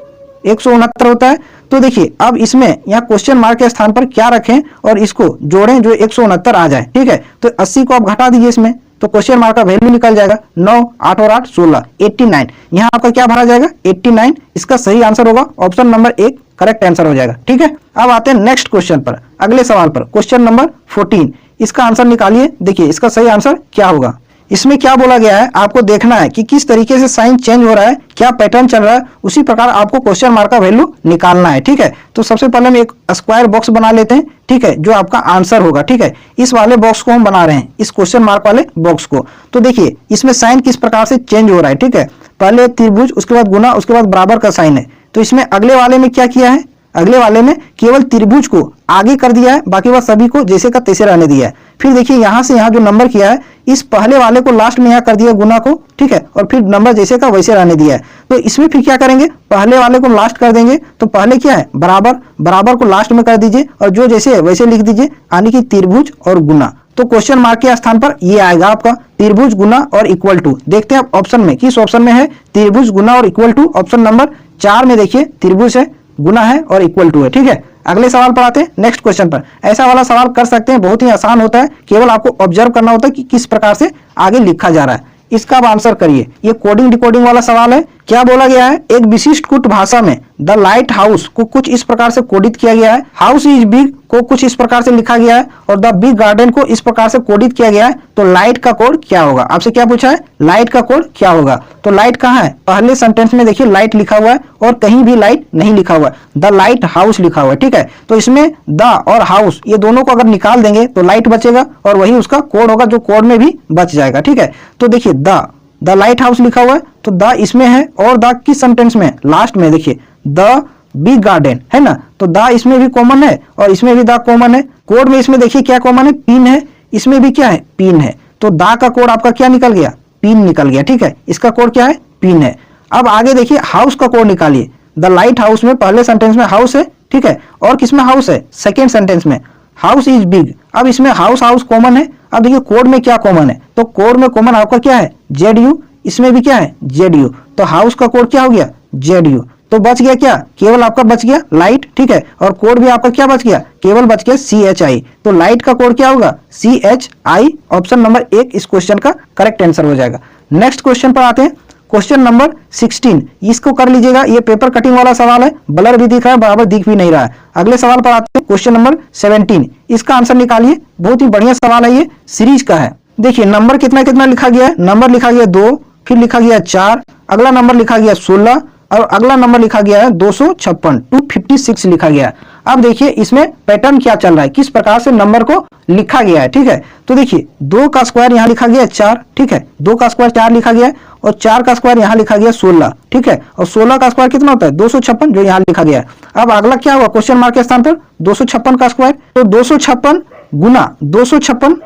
169 होता है। तो देखिए अब इसमें यहाँ क्वेश्चन मार्क के स्थान पर क्या रखें और इसको जोड़ें जो 169 आ जाए, ठीक है। तो 80 को आप घटा दीजिए इसमें, तो क्वेश्चन मार्क का वैल्यू निकल जाएगा 9 8 और 8 16, 89। यहाँ आपका क्या भरा जाएगा 89, इसका सही आंसर होगा ऑप्शन नंबर 1 करेक्ट आंसर हो जाएगा, ठीक है। अब आते हैं नेक्स्ट क्वेश्चन पर, अगले सवाल पर, क्वेश्चन नंबर 14। इसका आंसर निकालिए। देखिए इसका सही आंसर क्या होगा, इसमें क्या बोला गया है, आपको देखना है कि किस तरीके से साइन चेंज हो रहा है, क्या पैटर्न चल रहा है, उसी प्रकार आपको क्वेश्चन मार्क का वैल्यू निकालना है। ठीक है, तो सबसे पहले हम एक स्क्वायर बॉक्स बना लेते हैं। ठीक है, जो आपका आंसर होगा। ठीक है, इस वाले बॉक्स को हम बना रहे हैं, इस क्वेश्चन मार्क वाले बॉक्स को। तो देखिए इसमें साइन किस प्रकार से चेंज हो रहा है। ठीक है, पहले त्रिभुज, उसके बाद गुना, उसके बाद बराबर का साइन है। तो इसमें अगले वाले में क्या किया है, अगले वाले में केवल त्रिभुज को आगे कर दिया है, बाकी वह सभी को जैसे का तैसे रहने दिया है। फिर देखिए यहां से यहां जो नंबर किया है, इस पहले वाले को लास्ट में यहां कर दिया गुना को। ठीक है, और फिर नंबर जैसे का वैसे रहने दिया है। तो इसमें फिर क्या करेंगे, पहले वाले को लास्ट कर देंगे। तो पहले क्या है, बराबर, बराबर को लास्ट में कर दीजिए और जो जैसे है वैसे लिख दीजिए, यानी कि त्रिभुज और गुना। तो क्वेश्चन मार्क के स्थान पर ये आएगा आपका त्रिभुज गुना और इक्वल टू। देखते हैं आप ऑप्शन में, किस ऑप्शन में है त्रिभुज गुना और इक्वल टू। ऑप्शन नंबर 4 में देखिए त्रिभुज है, गुना है और इक्वल टू है। ठीक है, अगले सवाल पर आते हैं, नेक्स्ट क्वेश्चन पर। ऐसा वाला सवाल कर सकते हैं, बहुत ही आसान होता है, केवल आपको ऑब्जर्व करना होता है कि किस प्रकार से आगे लिखा जा रहा है। इसका आप आंसर करिए। ये कोडिंग डिकोडिंग वाला सवाल है। क्या बोला गया है, एक विशिष्ट कुट भाषा में द लाइट हाउस को कुछ इस प्रकार से कोडित किया गया है। हाउस इज बिग को कुछ इस प्रकार से लिखा गया है और द बिग गार्डन को इस प्रकार से कोडित किया गया है। तो लाइट का कोड क्या होगा, आपसे क्या पूछा है, लाइट का कोड क्या होगा। तो लाइट कहाँ है, पहले सेंटेंस में देखिए लाइट लिखा हुआ है और कहीं भी लाइट नहीं लिखा हुआ है, द लाइट हाउस लिखा हुआ है। ठीक है, तो इसमें द और हाउस ये दोनों को अगर निकाल देंगे तो लाइट बचेगा और वही उसका कोड होगा, जो कोड में भी बच जाएगा। ठीक है, तो देखिए द लाइट हाउस लिखा हुआ है, तो द इसमें है और द किस सेंटेंस में, लास्ट में देखिए द बिग गार्डन है ना। तो द इसमें भी कॉमन है और इसमें भी द कॉमन है। कोड में इसमें देखिए क्या कॉमन है, पिन है, इसमें भी क्या है, पिन है। तो द का कोड आपका क्या निकल गया, पिन निकल गया। ठीक है, इसका कोड क्या है, पिन है। अब आगे देखिए हाउस का कोड निकालिए। द लाइट हाउस में पहले सेंटेंस में हाउस है। ठीक है, और किसमें हाउस है, सेकेंड सेंटेंस में हाउस इज बिग। अब इसमें हाउस हाउस कॉमन है। अब देखिए कोड में क्या कॉमन है, तो कोड में कॉमन आपका क्या है, ZU, इसमें भी क्या है, ZU। तो हाउस का कोड क्या हो गया, ZU। तो बच गया क्या, केवल आपका बच गया लाइट। ठीक है, और कोड भी आपका क्या बच गया, केवल बच गया CHI। तो लाइट का कोड क्या होगा, CHI। ऑप्शन नंबर 1 इस क्वेश्चन का करेक्ट आंसर हो जाएगा। नेक्स्ट क्वेश्चन पर आते हैं, क्वेश्चन नंबर 16। इसको कर लीजिएगा, ये पेपर कटिंग वाला सवाल है, ब्लर भी दिख रहा है, बराबर दिख भी नहीं रहा है। अगले सवाल पर आते हैं, क्वेश्चन नंबर 17। इसका आंसर निकालिए, बहुत ही बढ़िया सवाल है, ये सीरीज का है। देखिए नंबर कितना कितना लिखा गया है, नंबर लिखा गया 2, फिर लिखा गया 4, अगला नंबर लिखा गया 16 और अगला नंबर लिखा गया है 256, 256 लिखा गया है। अब देखिए इसमें पैटर्न क्या चल रहा है, किस प्रकार से नंबर को लिखा गया है। ठीक है, तो देखिए 2 का स्क्वायर यहाँ लिखा गया 4। ठीक है, 2 का स्क्वायर 4 लिखा गया है और 4 का स्क्वायर यहाँ लिखा गया 16। ठीक है, और 16 का स्क्वायर कितना होता है, 256, जो यहाँ लिखा गया है। अब अगला क्या हुआ, क्वेश्चन मार्क के स्थान पर 256 का स्क्वायर। तो 256 गुना 256,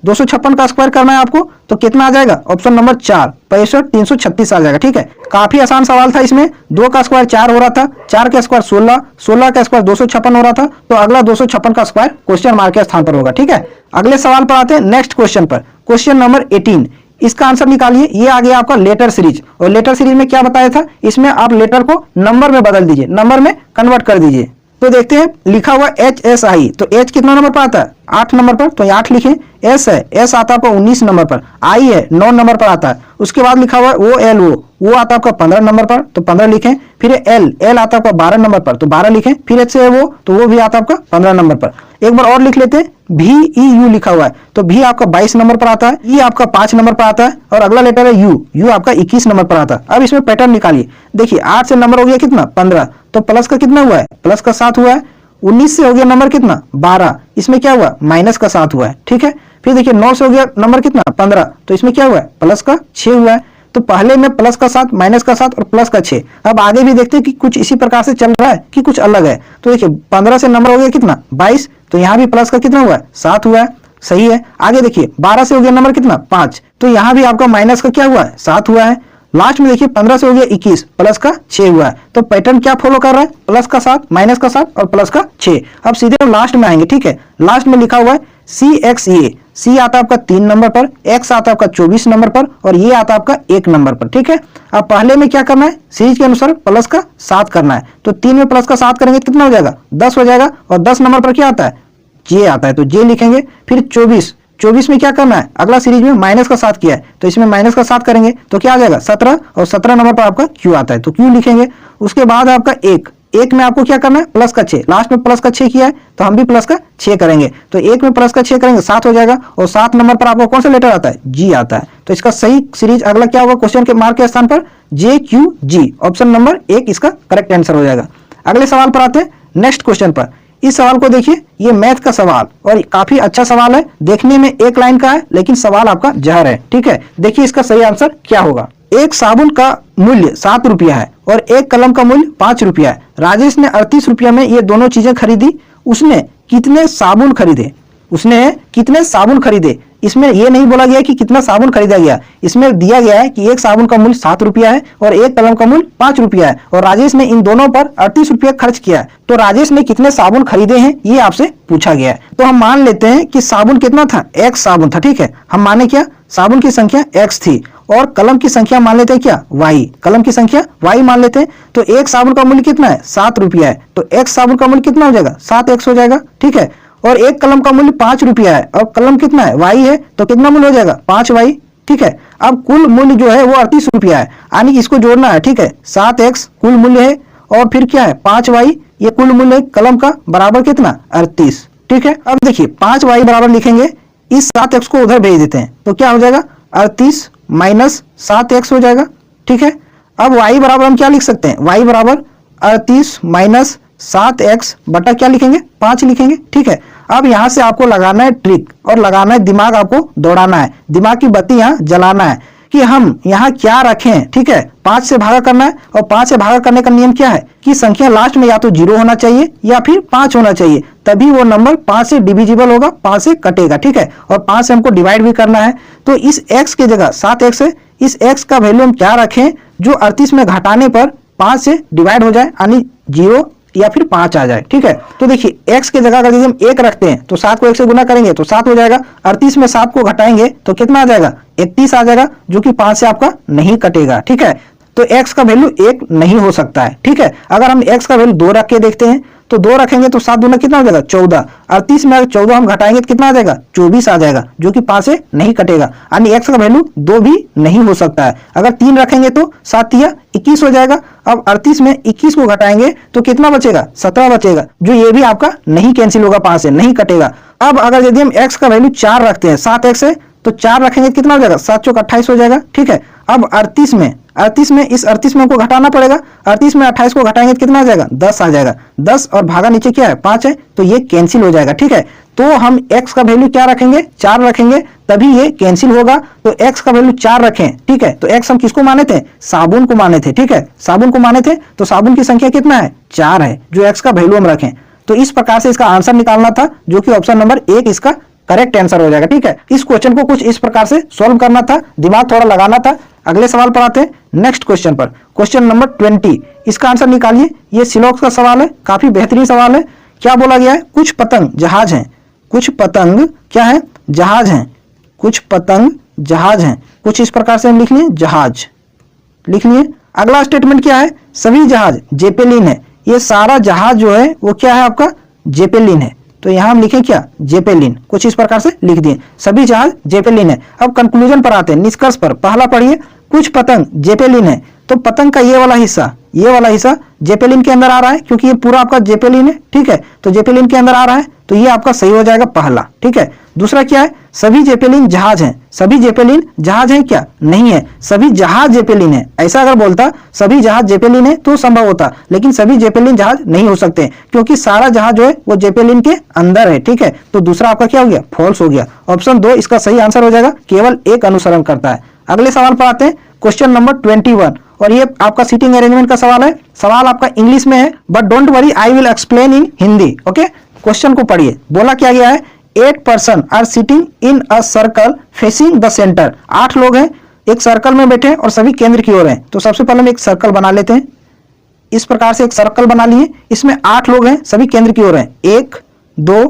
256 का स्क्वायर करना है आपको, तो कितना आ जाएगा, ऑप्शन नंबर 4, 65, 336 आ जाएगा। ठीक है, काफी आसान सवाल था। इसमें 2 का स्क्वायर 4 हो रहा था, 4 का स्क्वायर 16, 16 का स्क्वायर 256 हो रहा था, तो अगला 256 का स्क्वायर क्वेश्चन मार्क के स्थान पर होगा। ठीक है, अगले सवाल पर आते हैं, नेक्स्ट क्वेश्चन पर, क्वेश्चन नंबर 18। इसका आंसर निकालिए। ये आ गया आपका लेटर सीरीज, और लेटर सीरीज में क्या बताया था, इसमें आप लेटर को नंबर में बदल दीजिए, नंबर में कन्वर्ट कर दीजिए। तो देखते हैं, लिखा हुआ HSI, तो H कितना नंबर पर आता है, 8 नंबर पर, तो 8 लिखें। S है, S आता है आपका 19 नंबर पर। I है 9 नंबर पर आता है। उसके बाद लिखा हुआ है OLO, वो आता है आपका 15 नंबर पर, तो 15 लिखें। फिर L आता है आपका 12 नंबर पर, तो 12 लिखें। फिर H है वो, तो वो भी आता है आपका 15 नंबर पर। एक बार और लिख लेते हैं, VEU लिखा हुआ है, तो V आपका 22 नंबर पर आता है, E आपका 5 नंबर पर आता है, और अगला लेटर है U आपका 21 नंबर पर आता है। अब इसमें पैटर्न निकालिए। देखिए 8 से नंबर हो गया कितना, 15, तो प्लस का कितना हुआ है, प्लस का 7 हुआ है। 19 से हो गया नंबर कितना, 12, इसमें क्या हुआ, माइनस का 7 हुआ है। ठीक है, फिर देखिए 9 से हो गया नंबर कितना, 15, तो इसमें क्या हुआ है, प्लस का 6 हुआ है। तो पहले में प्लस का 7, माइनस का 7 और प्लस का 6। अब आगे भी देखते हैं कि कुछ इसी प्रकार से चल रहा है कि कुछ अलग है। तो देखिए 15 से नंबर हो गया कितना, 22, तो यहाँ भी प्लस का कितना हुआ है, 7 हुआ है। सही है। आगे देखिए 12 से हो गया नंबर कितना, 5, तो यहाँ भी आपका माइनस का क्या हुआ है, 7 हुआ है। लास्ट में देखिए 15 से हो गया 21, प्लस का 6 हुआ है। तो पैटर्न क्या फॉलो कर रहा है, प्लस का 7, माइनस का 7 और प्लस का 6। अब सीधे हम लास्ट में आएंगे। ठीक है, लास्ट में लिखा हुआ है CXA, C आता है आपका 3 नंबर पर, X आता है आपका 24 नंबर पर, और ये आता है आपका 1 नंबर पर। ठीक है, अब पहले में क्या करना है, सीरीज के अनुसार प्लस का 7 करना है। तो 3 में प्लस का 7 करेंगे कितना हो जाएगा, 10 हो जाएगा। और 10 नंबर पर क्या आता है, J आता है, तो J लिखेंगे। फिर 24 में क्या करना है, अगला सीरीज में माइनस का 7 किया है, तो इसमें माइनस का 7 करेंगे तो क्या आ जाएगा 17, और 17 नंबर पर आपका Q आता है, तो Q लिखेंगे। उसके बाद आपका 1 एक में आपको क्या करना है, प्लस का 6, लास्ट में प्लस का 6 किया है तो हम भी प्लस का 6 करेंगे। तो एक में प्लस का 6 करेंगे 7 हो जाएगा, और 7 नंबर पर आपको कौन सा लेटर आता है, जी आता है। तो इसका सही सीरीज अगला क्या होगा, क्वेश्चन के मार्क के स्थान पर JQG, ऑप्शन नंबर 1 इसका करेक्ट आंसर हो जाएगा। अगले सवाल पर आते हैं, नेक्स्ट क्वेश्चन पर। इस सवाल को देखिए, ये मैथ का सवाल और काफी अच्छा सवाल है, देखने में एक लाइन का है लेकिन सवाल आपका जहर है। ठीक है, देखिए इसका सही आंसर क्या होगा। एक साबुन का मूल्य 7 रुपया है और एक कलम का मूल्य 5 रुपया है। राजेश ने 38 रुपया में ये दोनों चीजें खरीदी, उसने कितने साबुन खरीदे, उसने कितने साबुन खरीदे। इसमें यह नहीं बोला गया कि कितना साबुन खरीदा गया, इसमें दिया गया है कि एक साबुन का मूल्य 7 रुपया है और एक कलम का मूल्य 5 रुपया है, और राजेश ने इन दोनों पर 38 रुपया खर्च किया है। तो राजेश ने कितने साबुन खरीदे हैं ये आपसे पूछा गया है। तो हम मान लेते हैं कि साबुन कितना था, X साबुन था। ठीक है, हम माने क्या, साबुन की संख्या X थी और कलम की संख्या मान लेते हैं क्या, Y, कलम की संख्या Y मान लेते हैं। तो एक साबुन का मूल्य कितना है, 7 रुपया है, तो X साबुन का मूल्य कितना हो जाएगा, 7X हो जाएगा। ठीक है, और एक कलम का मूल्य 5 रुपया है और कलम कितना है, Y है, तो कितना मूल्य हो जाएगा, 5Y। ठीक है, अब कुल मूल्य जो है वो 38 रुपया है, यानी इसको जोड़ना है। ठीक है, 7X कुल मूल्य है और फिर क्या है 5Y, ये कुल मूल्य है कलम का, बराबर कितना 38। ठीक है, अब देखिए 5Y बराबर लिखेंगे, इस 7X को उधर भेज देते हैं तो क्या हो जाएगा, 38 माइनस 7X हो जाएगा। ठीक है, अब Y बराबर हम क्या लिख सकते हैं, Y बराबर 38 माइनस 7X बटा क्या लिखेंगे, 5 लिखेंगे। ठीक है, अब यहां से आपको लगाना है ट्रिक और लगाना है दिमाग, आपको दौड़ाना है, दिमाग की बत्ती यहां जलाना है कि हम यहां क्या रखें। ठीक है, 5 से भागा करना है और 5 से भागा करने का नियम क्या है कि संख्या लास्ट में या तो 0 होना चाहिए या फिर 5 होना चाहिए, तभी वो नंबर 5 से डिविजिबल होगा, 5 से कटेगा। ठीक है, और 5 से हमको डिवाइड भी करना है। तो इस x के जगह 7X है, इस x का वैल्यू हम क्या रखें जो 38 में घटाने पर 5 से डिवाइड हो जाए, यानी 0 या फिर 5 आ जाए। ठीक है, तो देखिए x के जगह अगर हम 1 रखते हैं तो 7 को 1 से गुना करेंगे तो 7 हो जाएगा, 38 में 7 को घटाएंगे तो कितना आ जाएगा, 31 आ जाएगा, जो कि 5 से आपका नहीं कटेगा। ठीक है, तो x का वैल्यू 1 नहीं हो सकता है। ठीक है, अगर हम x का वैल्यू 2 रख के देखते हैं तो 2 रखेंगे तो 7 दूना कितना हो जाएगा, 14। 38 में अगर 14 हम घटाएंगे तो कितना आ जाएगा, 24 आ जाएगा, जो कि 5 से नहीं कटेगा, यानी x का वैल्यू 2 भी नहीं हो सकता है। अगर 3 रखेंगे तो 7 या 21 हो जाएगा। अब 38 में 21 को घटाएंगे तो कितना बचेगा, 17 बचेगा, जो ये भी आपका नहीं कैंसिल होगा, 5 से नहीं कटेगा। अब अगर यदि हम x का वैल्यू 4 रखते हैं, 7x है तो 4 रखेंगे कितना हो जाएगा, 7 चौक 28 हो जाएगा। ठीक है, अब 38 में इस 38 में हमको घटाना पड़ेगा, 38 में 28 को घटाएंगे तो कितना आ जाएगा, 10 आ जाएगा, 10 और भागा नीचे क्या है 5 है, तो ये कैंसिल हो जाएगा। ठीक है, तो हम x का वैल्यू क्या रखेंगे, 4 रखेंगे, तभी ये कैंसिल होगा। तो x का वैल्यू 4 रखें। ठीक है, तो x हम किसको माने थे, साबुन को माने थे। ठीक है, साबुन को माने थे, तो साबुन की संख्या कितना है, 4 है, जो x का वैल्यू हम रखें। तो इस प्रकार से इसका आंसर निकालना था, जो कि ऑप्शन नंबर 1 इसका करेक्ट आंसर हो जाएगा। ठीक है, इस क्वेश्चन को कुछ इस प्रकार से सॉल्व करना था, दिमाग थोड़ा लगाना था। अगले सवाल पर आते हैं, नेक्स्ट क्वेश्चन पर, क्वेश्चन नंबर 20, इसका आंसर निकालिए। ये सिलॉक्स का सवाल है, काफी बेहतरीन सवाल है। क्या बोला गया है, कुछ पतंग जहाज हैं, कुछ पतंग क्या है, जहाज हैं, कुछ पतंग जहाज हैं, कुछ इस प्रकार से हम लिख लिए, जहाज लिख लिए। अगला स्टेटमेंट क्या है, सभी जहाज जेपेलिन है। ये सारा जहाज जो है वो क्या है आपका, जेपेलिन है। तो यहां हम लिखें क्या, जेपेलिन, कुछ इस प्रकार से लिख दिए, सभी जहाज जेपेलिन है। अब कंक्लूजन पर आते हैं, निष्कर्ष पर। पहला पढ़िए, कुछ पतंग जेपेलिन है, तो पतंग का ये वाला हिस्सा जेपेलिन के अंदर आ रहा है, क्योंकि ये पूरा आपका जेपेलिन है। ठीक है, तो जेपेलिन के अंदर आ रहा है, तो ये आपका सही हो जाएगा पहला। ठीक है, दूसरा क्या है, सभी जेपेलिन जहाज हैं। सभी जेपेलिन जहाज हैं क्या, नहीं है, सभी जहाज जेपेलिन है। ऐसा अगर बोलता सभी जहाज जेपेलिन है तो संभव होता, लेकिन सभी जेपेलिन जहाज नहीं हो सकते, क्योंकि सारा जहाज जो है वो जेपेलिन के अंदर है। ठीक है, तो दूसरा आपका क्या हो गया, फॉल्स हो गया। ऑप्शन 2 इसका सही आंसर हो जाएगा, केवल एक अनुसरण करता है। अगले सवाल पर आते हैं, क्वेश्चन नंबर 21, और ये आपका सीटिंग अरेंजमेंट का सवाल है। सवाल आपका इंग्लिश में है, but don't worry, I will explain in Hindi. Okay, question को पढ़िए। बोला क्या गया है, 8 person are sitting in a circle facing the centre. 8 लोग हैं, एक सर्कल में बैठे और सभी केंद्र की ओर हैं। तो सबसे पहले हम एक सर्कल बना लेते हैं, इस प्रकार से एक सर्कल बना लिए, इसमें 8 लोग हैं, सभी केंद्र की ओर हैं। 1 2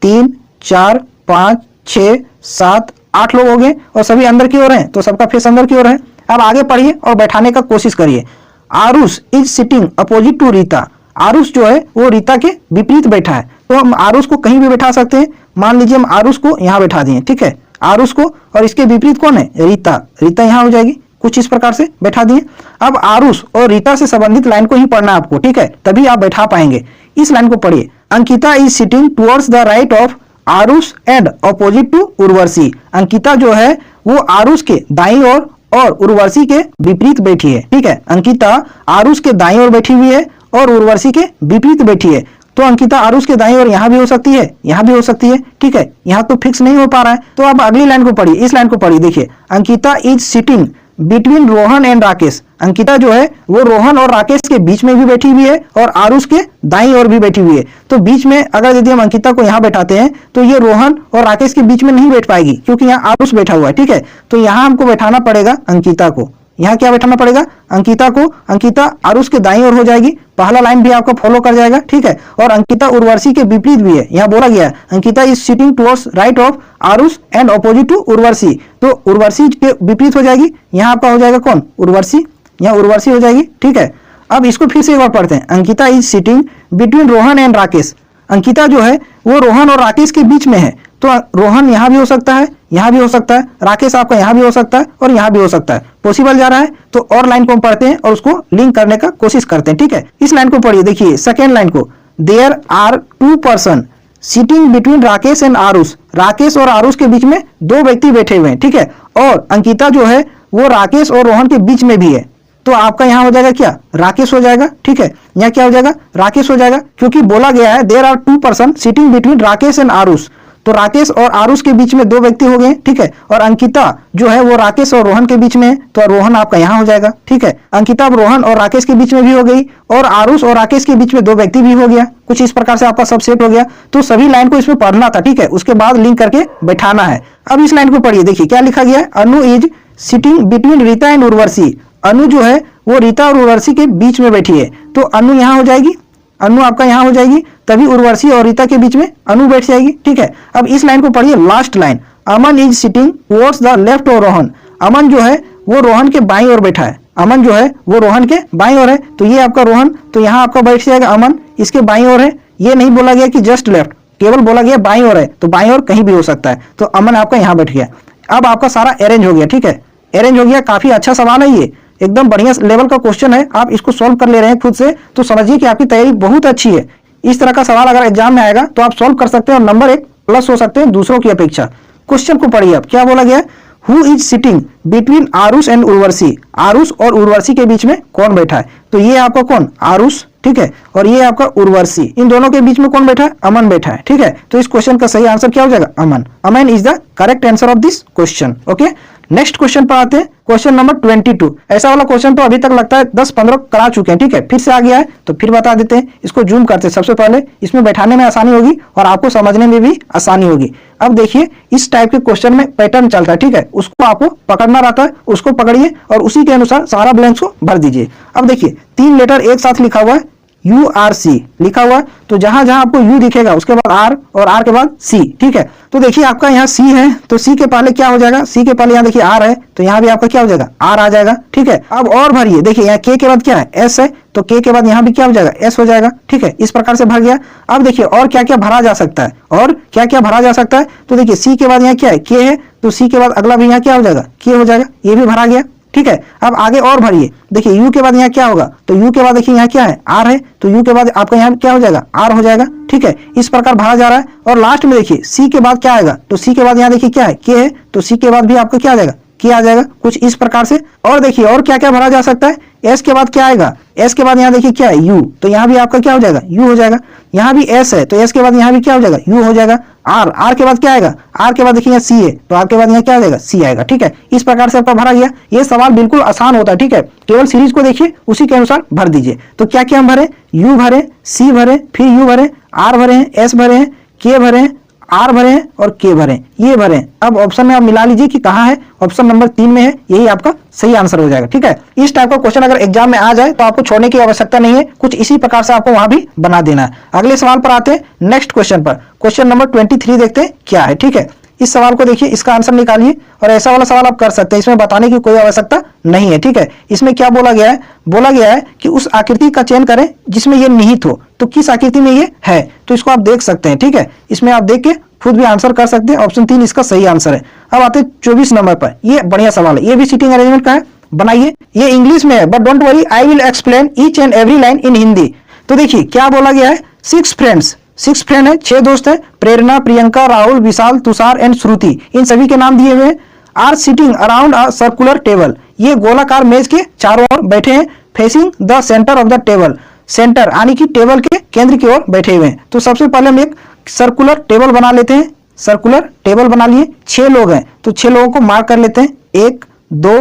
3 4 5 6 7 8 लोग हो गए और सभी अंदर की ओर हैं, तो सबका फेस अंदर की ओर है। अब आगे पढ़िए और बैठाने का कोशिश करिए। Aarush is sitting opposite to Rita. Aarush जो है वो रीता के विपरीत बैठा है, तो हम आरुष को कहीं भी बैठा सकते हैं। मान लीजिए हम आरुष को यहाँ बैठा दिए। ठीक है, आरुष को, और इसके विपरीत कौन है, रीता। रीता यहाँ हो जाएगी, कुछ इस प्रकार से बैठा दिए। अब आरुष और रीता से संबंधित लाइन को ही पढ़ना आपको, ठीक है, तभी आप बैठा पाएंगे। इस लाइन को पढ़िए, Ankita is sitting towards the right of Aarush and opposite to Urvashi. Ankita जो है वो आरुष के दाईं ओर और उर्वशी के विपरीत बैठी है, ठीक है। अंकिता आरुष के दाईं ओर बैठी हुई है और उर्वशी के विपरीत बैठी है। तो अंकिता आरुष के दाईं ओर यहाँ भी हो सकती है, यहाँ भी हो सकती है, ठीक है। यहाँ तो फिक्स नहीं हो पा रहा है, तो अब अगली लाइन को पढ़िए, इस लाइन को पढ़िए। देखिए, Ankita is sitting between Rohan and Rakesh. Ankita जो है वो रोहन और राकेश के बीच में भी बैठी हुई है और आरुष के दाईं ओर भी बैठी हुई है। तो बीच में अगर यदि हम अंकिता को यहाँ बैठाते हैं तो ये रोहन और राकेश के बीच में नहीं बैठ पाएगी, क्योंकि यहाँ आरुष बैठा हुआ है, ठीक है। तो यहाँ हमको बैठाना पड़ेगा अंकिता को, यहाँ क्या बैठाना पड़ेगा अंकिता को। अंकिता आरुष के दाईं ओर हो जाएगी, पहला लाइन भी आपका फॉलो कर जाएगा, ठीक है। और अंकिता उर्वशी के विपरीत भी है, यहाँ बोला गया है Ankita is sitting towards right of Aarush and opposite to Urvashi. तो उर्वशी के विपरीत हो जाएगी, यहाँ आपका हो जाएगा कौन, उर्वशी, यहाँ उर्वशी हो जाएगी, ठीक है। अब इसको फिर से एक बार पढ़ते हैं, Ankita is sitting between Rohan and Rakesh. Ankita जो है वो रोहन और राकेश के बीच में है, तो रोहन यहाँ भी हो सकता है, यहाँ भी हो सकता है, राकेश आपका यहाँ भी हो सकता है और यहाँ भी हो सकता है, पॉसिबल जा रहा है। तो और लाइन को हम पढ़ते हैं और उसको लिंक करने का कोशिश करते हैं, ठीक है। इस लाइन को पढ़िए, देखिए सेकेंड लाइन को, there are two person sitting between Rakesh and Aarush. Rakesh और आरुष के बीच में दो व्यक्ति बैठे हुए हैं, ठीक है। और अंकिता जो है वो राकेश और रोहन के बीच में भी है, तो आपका यहाँ हो जाएगा क्या, राकेश हो जाएगा, ठीक है। यहाँ क्या हो जाएगा, राकेश हो जाएगा, क्योंकि बोला गया है there are two person sitting between Rakesh and Aarush. तो राकेश और आरुष के बीच में दो व्यक्ति हो गए, ठीक है। और अंकिता जो है वो राकेश और रोहन के बीच में है, तो रोहन आपका यहाँ हो जाएगा, ठीक है। अंकिता अब रोहन और राकेश के बीच में भी हो गई और आरुष और राकेश के बीच में दो व्यक्ति भी हो गया। कुछ इस प्रकार से आपका सब सेट हो गया। तो सभी लाइन को इसमें पढ़ना था, ठीक है, उसके बाद लिंक करके बैठाना है। अब इस लाइन को पढ़िए, देखिए क्या लिखा गया है, Anu is sitting between Rita and Urvashi. Anu जो है वो रीता और उर्वशी के बीच में बैठी है, तो अनु यहाँ हो जाएगी, अनु आपका यहाँ हो जाएगी, तभी उर्वशी और रीता के बीच में अनु बैठ जाएगी, ठीक है। अब इस लाइन को पढ़िए, last line, Aman is sitting towards the left of Rohan. Aman जो है वो रोहन के बाईं ओर बैठा है, अमन जो है वो रोहन के बाईं ओर है, तो ये आपका रोहन, तो यहाँ आपका बैठ जाएगा अमन, इसके बाईं ओर है। ये नहीं बोला गया कि जस्ट लेफ्ट, केवल बोला गया बाईं ओर है, तो बाईं ओर कहीं भी हो सकता है, तो अमन आपका यहाँ बैठ गया। अब आपका सारा अरेंज हो गया, ठीक है, अरेंज हो गया। काफी अच्छा सवाल है, ये एकदम बढ़िया लेवल का क्वेश्चन है। आप इसको सॉल्व कर ले रहे हैं खुद से, तो समझिए कि आपकी तैयारी बहुत अच्छी है। इस तरह का सवाल अगर एग्जाम में आएगा तो आप सॉल्व कर सकते हैं और नंबर 1 प्लस हो सकते हैं दूसरों की अपेक्षा। क्वेश्चन को पढ़िए, अब क्या बोला गया, who is sitting between Aarush and Urvashi. Aarush और उर्वशी के बीच में कौन बैठा है, तो ये आपका कौन, आरुष, ठीक है, और ये आपका उर्वशी। इन दोनों के बीच में कौन बैठा है, अमन बैठा है, ठीक है। तो इस क्वेश्चन का सही आंसर क्या हो जाएगा, Aman. Aman is the correct answer of this question. Okay, next question पर आते हैं, क्वेश्चन नंबर 22। ऐसा वाला क्वेश्चन तो अभी तक लगता है 10-15 करा चुके हैं, ठीक है, फिर से आ गया है तो फिर बता देते हैं। इसको जूम करते हैं, सबसे पहले इसमें बैठाने में आसानी होगी और आपको समझने में भी आसानी होगी। अब देखिए इस टाइप के क्वेश्चन में पैटर्न चलता है, ठीक है, उसको आपको पकड़ना रहता है, उसको पकड़िए और उसी के अनुसार सारा ब्लैंक्स को भर दीजिए। अब देखिए 3 लेटर एक साथ लिखा हुआ है, URC लिखा हुआ है, तो जहां जहां आपको U दिखेगा उसके बाद R और R के बाद C, ठीक है। तो देखिए आपका यहाँ C है, तो C के पहले क्या हो जाएगा, C के पहले यहाँ देखिए R है, तो यहाँ भी आपका क्या हो जाएगा, R आ जाएगा, ठीक है। अब और भरिए, देखिए यहाँ K के बाद क्या है, S है, तो K के बाद यहाँ भी क्या हो जाएगा, S हो जाएगा, ठीक है। इस प्रकार से भर गया। अब देखिए और क्या क्या भरा जा सकता है, और क्या क्या भरा जा सकता है, तो देखिए C के बाद यहाँ क्या है, K है, तो C के बाद अगला भी यहाँ क्या हो जाएगा, K हो जाएगा, ये भी भरा गया, ठीक है। अब आगे और भरिए, देखिए U के बाद यहाँ क्या होगा, तो U के बाद देखिए यहाँ क्या है, R है, तो U के बाद आपका यहाँ क्या हो जाएगा, R हो जाएगा, ठीक है। इस प्रकार भरा जा रहा है। और लास्ट में देखिए C के बाद क्या आएगा, तो C के बाद यहाँ देखिए क्या है, K है, तो C के बाद भी आपका क्या आ जाएगा, K आ जाएगा, कुछ इस प्रकार से। और देखिए और क्या क्या भरा जा सकता है, S के बाद क्या आएगा, S के बाद यहाँ देखिए क्या है, U, तो यहाँ भी आपका क्या हो जाएगा, U हो जाएगा। यहाँ भी S है, तो S के बाद यहाँ भी क्या हो जाएगा, U हो जाएगा। R के बाद क्या आएगा, R के बाद देखिए यहाँ C है, तो R के बाद यहाँ क्या आ जाएगा, C आएगा, ठीक है। इस प्रकार से आपका भरा गया। ये सवाल बिल्कुल आसान होता है, ठीक है, केवल सीरीज को देखिए उसी के अनुसार भर दीजिए। तो क्या क्या हम भरे, U भरे, C भरे, फिर U भरे, R भरे हैं, S भरे हैं, K भरे हैं, R भरे हैं और K भरे हैं, ये भरे हैं। अब ऑप्शन में आप मिला लीजिए कि कहाँ है, ऑप्शन नंबर 3 में है, यही आपका सही आंसर हो जाएगा, ठीक है। इस टाइप का क्वेश्चन अगर एग्जाम में आ जाए तो आपको छोड़ने की आवश्यकता नहीं है, कुछ इसी प्रकार से आपको वहां भी बना देना है। अगले सवाल पर आते हैं, नेक्स्ट क्वेश्चन पर, क्वेश्चन नंबर 23 देखते हैं क्या है, ठीक है। इस सवाल को देखिए, इसका आंसर निकालिए और ऐसा वाला सवाल आप कर सकते हैं, इसमें बताने की कोई आवश्यकता नहीं है, ठीक है। इसमें क्या बोला गया है, बोला गया है कि उस आकृति का चयन करें जिसमें ये निहित हो, तो किस आकृति में ये है, तो इसको आप देख सकते हैं, ठीक है। इसमें आप देख के खुद भी आंसर कर सकते हैं, ऑप्शन 3 इसका सही आंसर है। अब आते हैं 24 नंबर पर, ये बढ़िया सवाल है, ये भी सीटिंग अरेंजमेंट का है, बनाइए। ये इंग्लिश में है but don't worry, I will explain each and every line in Hindi. तो देखिए क्या बोला गया है, 6 फ्रेंड्स, 6 फ्रेंड है, 6 दोस्त है, प्रेरणा, प्रियंका, राहुल, विशाल, तुषार एंड श्रुति, इन सभी के नाम दिए हुए हैं। Are sitting around a circular table, ये गोलाकार मेज के चारों ओर बैठे हैं। Facing the centre of the table, centre यानी कि टेबल के केंद्र की ओर बैठे हुए हैं। तो सबसे पहले हम एक सर्कुलर टेबल बना लेते हैं। सर्कुलर टेबल बना लिए, 6 लोग हैं तो 6 लोगों को मार्क कर लेते हैं, 1 2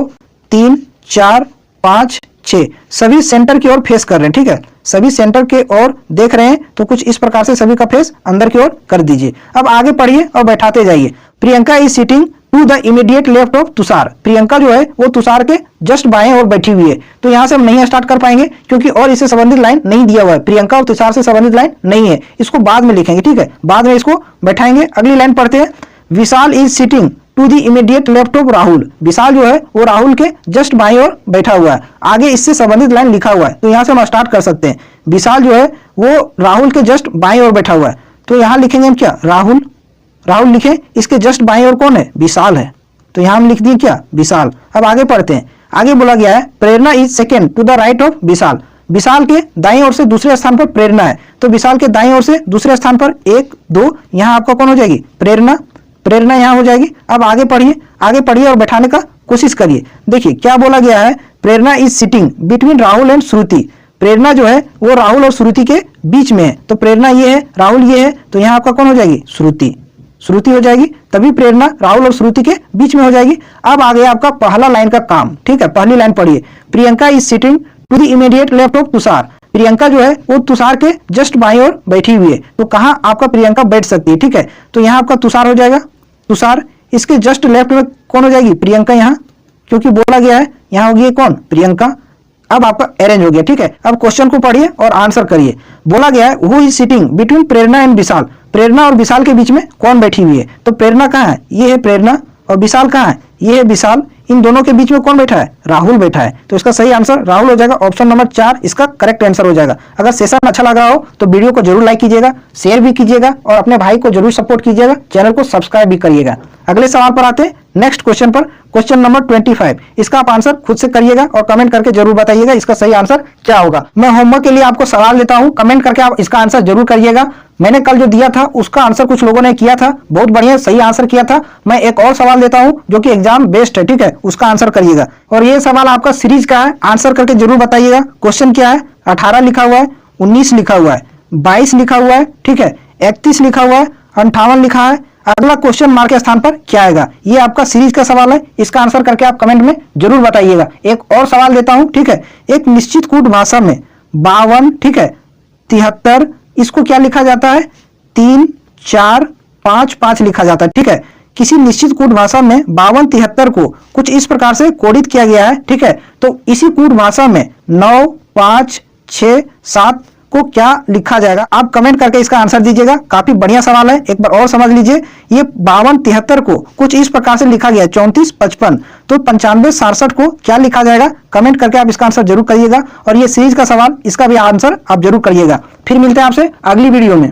3 4 5 6, सभी सेंटर की ओर फेस कर रहे हैं। ठीक है, सभी सेंटर के ओर देख रहे हैं तो कुछ इस प्रकार से सभी का फेस अंदर की ओर कर दीजिए। अब आगे पढ़िए और बैठाते जाइए। Priyanka is sitting to the immediate left of Tushar, Priyanka जो है वो तुषार के जस्ट बाएं ओर बैठी हुई है। तो यहां से हम नहीं स्टार्ट कर पाएंगे क्योंकि और इससे संबंधित लाइन नहीं दिया हुआ है, प्रियंका और तुषार से संबंधित लाइन नहीं है, इसको बाद में लिखेंगे। ठीक है, बाद में इसको बैठाएंगे। अगली लाइन पढ़ते हैं। Vishal is sitting to the immediate left of Rahul, Vishal जो है वो राहुल के जस्ट बाएं ओर बैठा हुआ है। आगे इससे संबंधित लाइन लिखा हुआ है तो यहां से हम स्टार्ट कर सकते हैं। विशाल जो है वो राहुल के जस्ट बाएं ओर बैठा हुआ है तो यहां लिखेंगे हम क्या, राहुल। राहुल लिखे, इसके जस्ट बाएं ओर कौन है, विशाल है, तो यहां हम लिख दिए क्या, विशाल। अब आगे पढ़ते हैं। आगे बोला गया है Prerna is second to the right of Vishal, Vishal के दाईं ओर से दूसरे स्थान पर प्रेरणा है तो विशाल के दाईं ओर से दूसरे स्थान पर 1 2, यहां आपका कौन हो जाएगी, प्रेरणा। प्रेरणा यहां हो जाएगी। अब आगे पढ़िए, आगे पढ़िए और बैठाने का कोशिश करिए। देखिए क्या बोला गया है, Prerna is sitting between Rahul and Shruti, Prerna जो है वो राहुल और श्रुति के बीच में है तो प्रेरणा ये है, राहुल ये है, तो यहाँ आपका कौन हो जाएगी, श्रुति। श्रुति हो जाएगी, तभी प्रेरणा राहुल और श्रुति के बीच में हो जाएगी। अब आ गया आपका पहला लाइन का काम। ठीक है, पहली लाइन पढ़िए। Priyanka is sitting to the immediate left of Tushar, Priyanka जो है वो तुषार के जस्ट बाईं ओर बैठी हुई है तो कहाँ आपका प्रियंका बैठ सकती है। ठीक है, तो यहाँ आपका तुषार हो जाएगा, तुषार। इसके जस्ट लेफ्ट में कौन हो जाएगी, प्रियंका, यहाँ क्योंकि बोला गया है यहाँ होगी कौन, प्रियंका। अब आपका अरेंज हो गया। ठीक है, अब क्वेश्चन को पढ़िए और आंसर करिए। बोला गया है who is sitting between Prerna and Vishal, Prerna और विशाल के बीच में कौन बैठी हुई है, तो प्रेरणा कहाँ है, ये है प्रेरणा, और विशाल कहाँ है, ये है विशाल। इन दोनों के बीच में कौन बैठा है, राहुल बैठा है, तो इसका सही आंसर राहुल हो जाएगा। ऑप्शन नंबर 4 इसका करेक्ट आंसर हो जाएगा। अगर सेशन अच्छा लगा हो तो वीडियो को जरूर लाइक कीजिएगा, शेयर भी कीजिएगा और अपने भाई को जरूर सपोर्ट कीजिएगा, चैनल को सब्सक्राइब भी करिएगा। अगले सवाल पर आते हैं, नेक्स्ट क्वेश्चन पर, क्वेश्चन नंबर 25। इसका आप आंसर खुद से करिएगा और कमेंट करके जरूर बताइएगा इसका सही आंसर क्या होगा। मैं होमवर्क के लिए आपको सवाल देता हूं, कमेंट करके आप इसका आंसर जरूर करिएगा। मैंने कल जो दिया था उसका आंसर कुछ लोगों ने किया था, बहुत बढ़िया सही आंसर किया था। मैं एक और सवाल देता हूं जो कि एग्जाम बेस्ड है, ठीक है, उसका आंसर करिएगा। और ये सवाल आपका सीरीज का है, आंसर करके जरूर बताइएगा। क्वेश्चन क्या है, 18 लिखा हुआ है, 19 लिखा हुआ है, 22 लिखा हुआ है, ठीक है, 31 लिखा हुआ है, 58 लिखा है। अगला क्वेश्चन मार्क के स्थान पर क्या आएगा, ये आपका सीरीज का सवाल है, इसका आंसर करके आप कमेंट में जरूर बताइएगा। एक और सवाल देता हूं, ठीक है, एक निश्चित कूट भाषा में 52, ठीक है, 73, इसको क्या लिखा जाता है, 3 4 5 5 लिखा जाता है। ठीक है, किसी निश्चित कूट भाषा में 52 73 को कुछ इस प्रकार से कोडित किया गया है। ठीक है, तो इसी कूट भाषा में 9 5 6 7 को क्या लिखा जाएगा, आप कमेंट करके इसका आंसर दीजिएगा। काफी बढ़िया सवाल है, एक बार और समझ लीजिए। ये 52 73 को कुछ इस प्रकार से लिखा गया है, 34 55, तो 95 67 को क्या लिखा जाएगा, कमेंट करके आप इसका आंसर जरूर करिएगा। और ये सीरीज का सवाल, इसका भी आंसर आप जरूर करिएगा। फिर मिलते हैं आपसे अगली वीडियो में।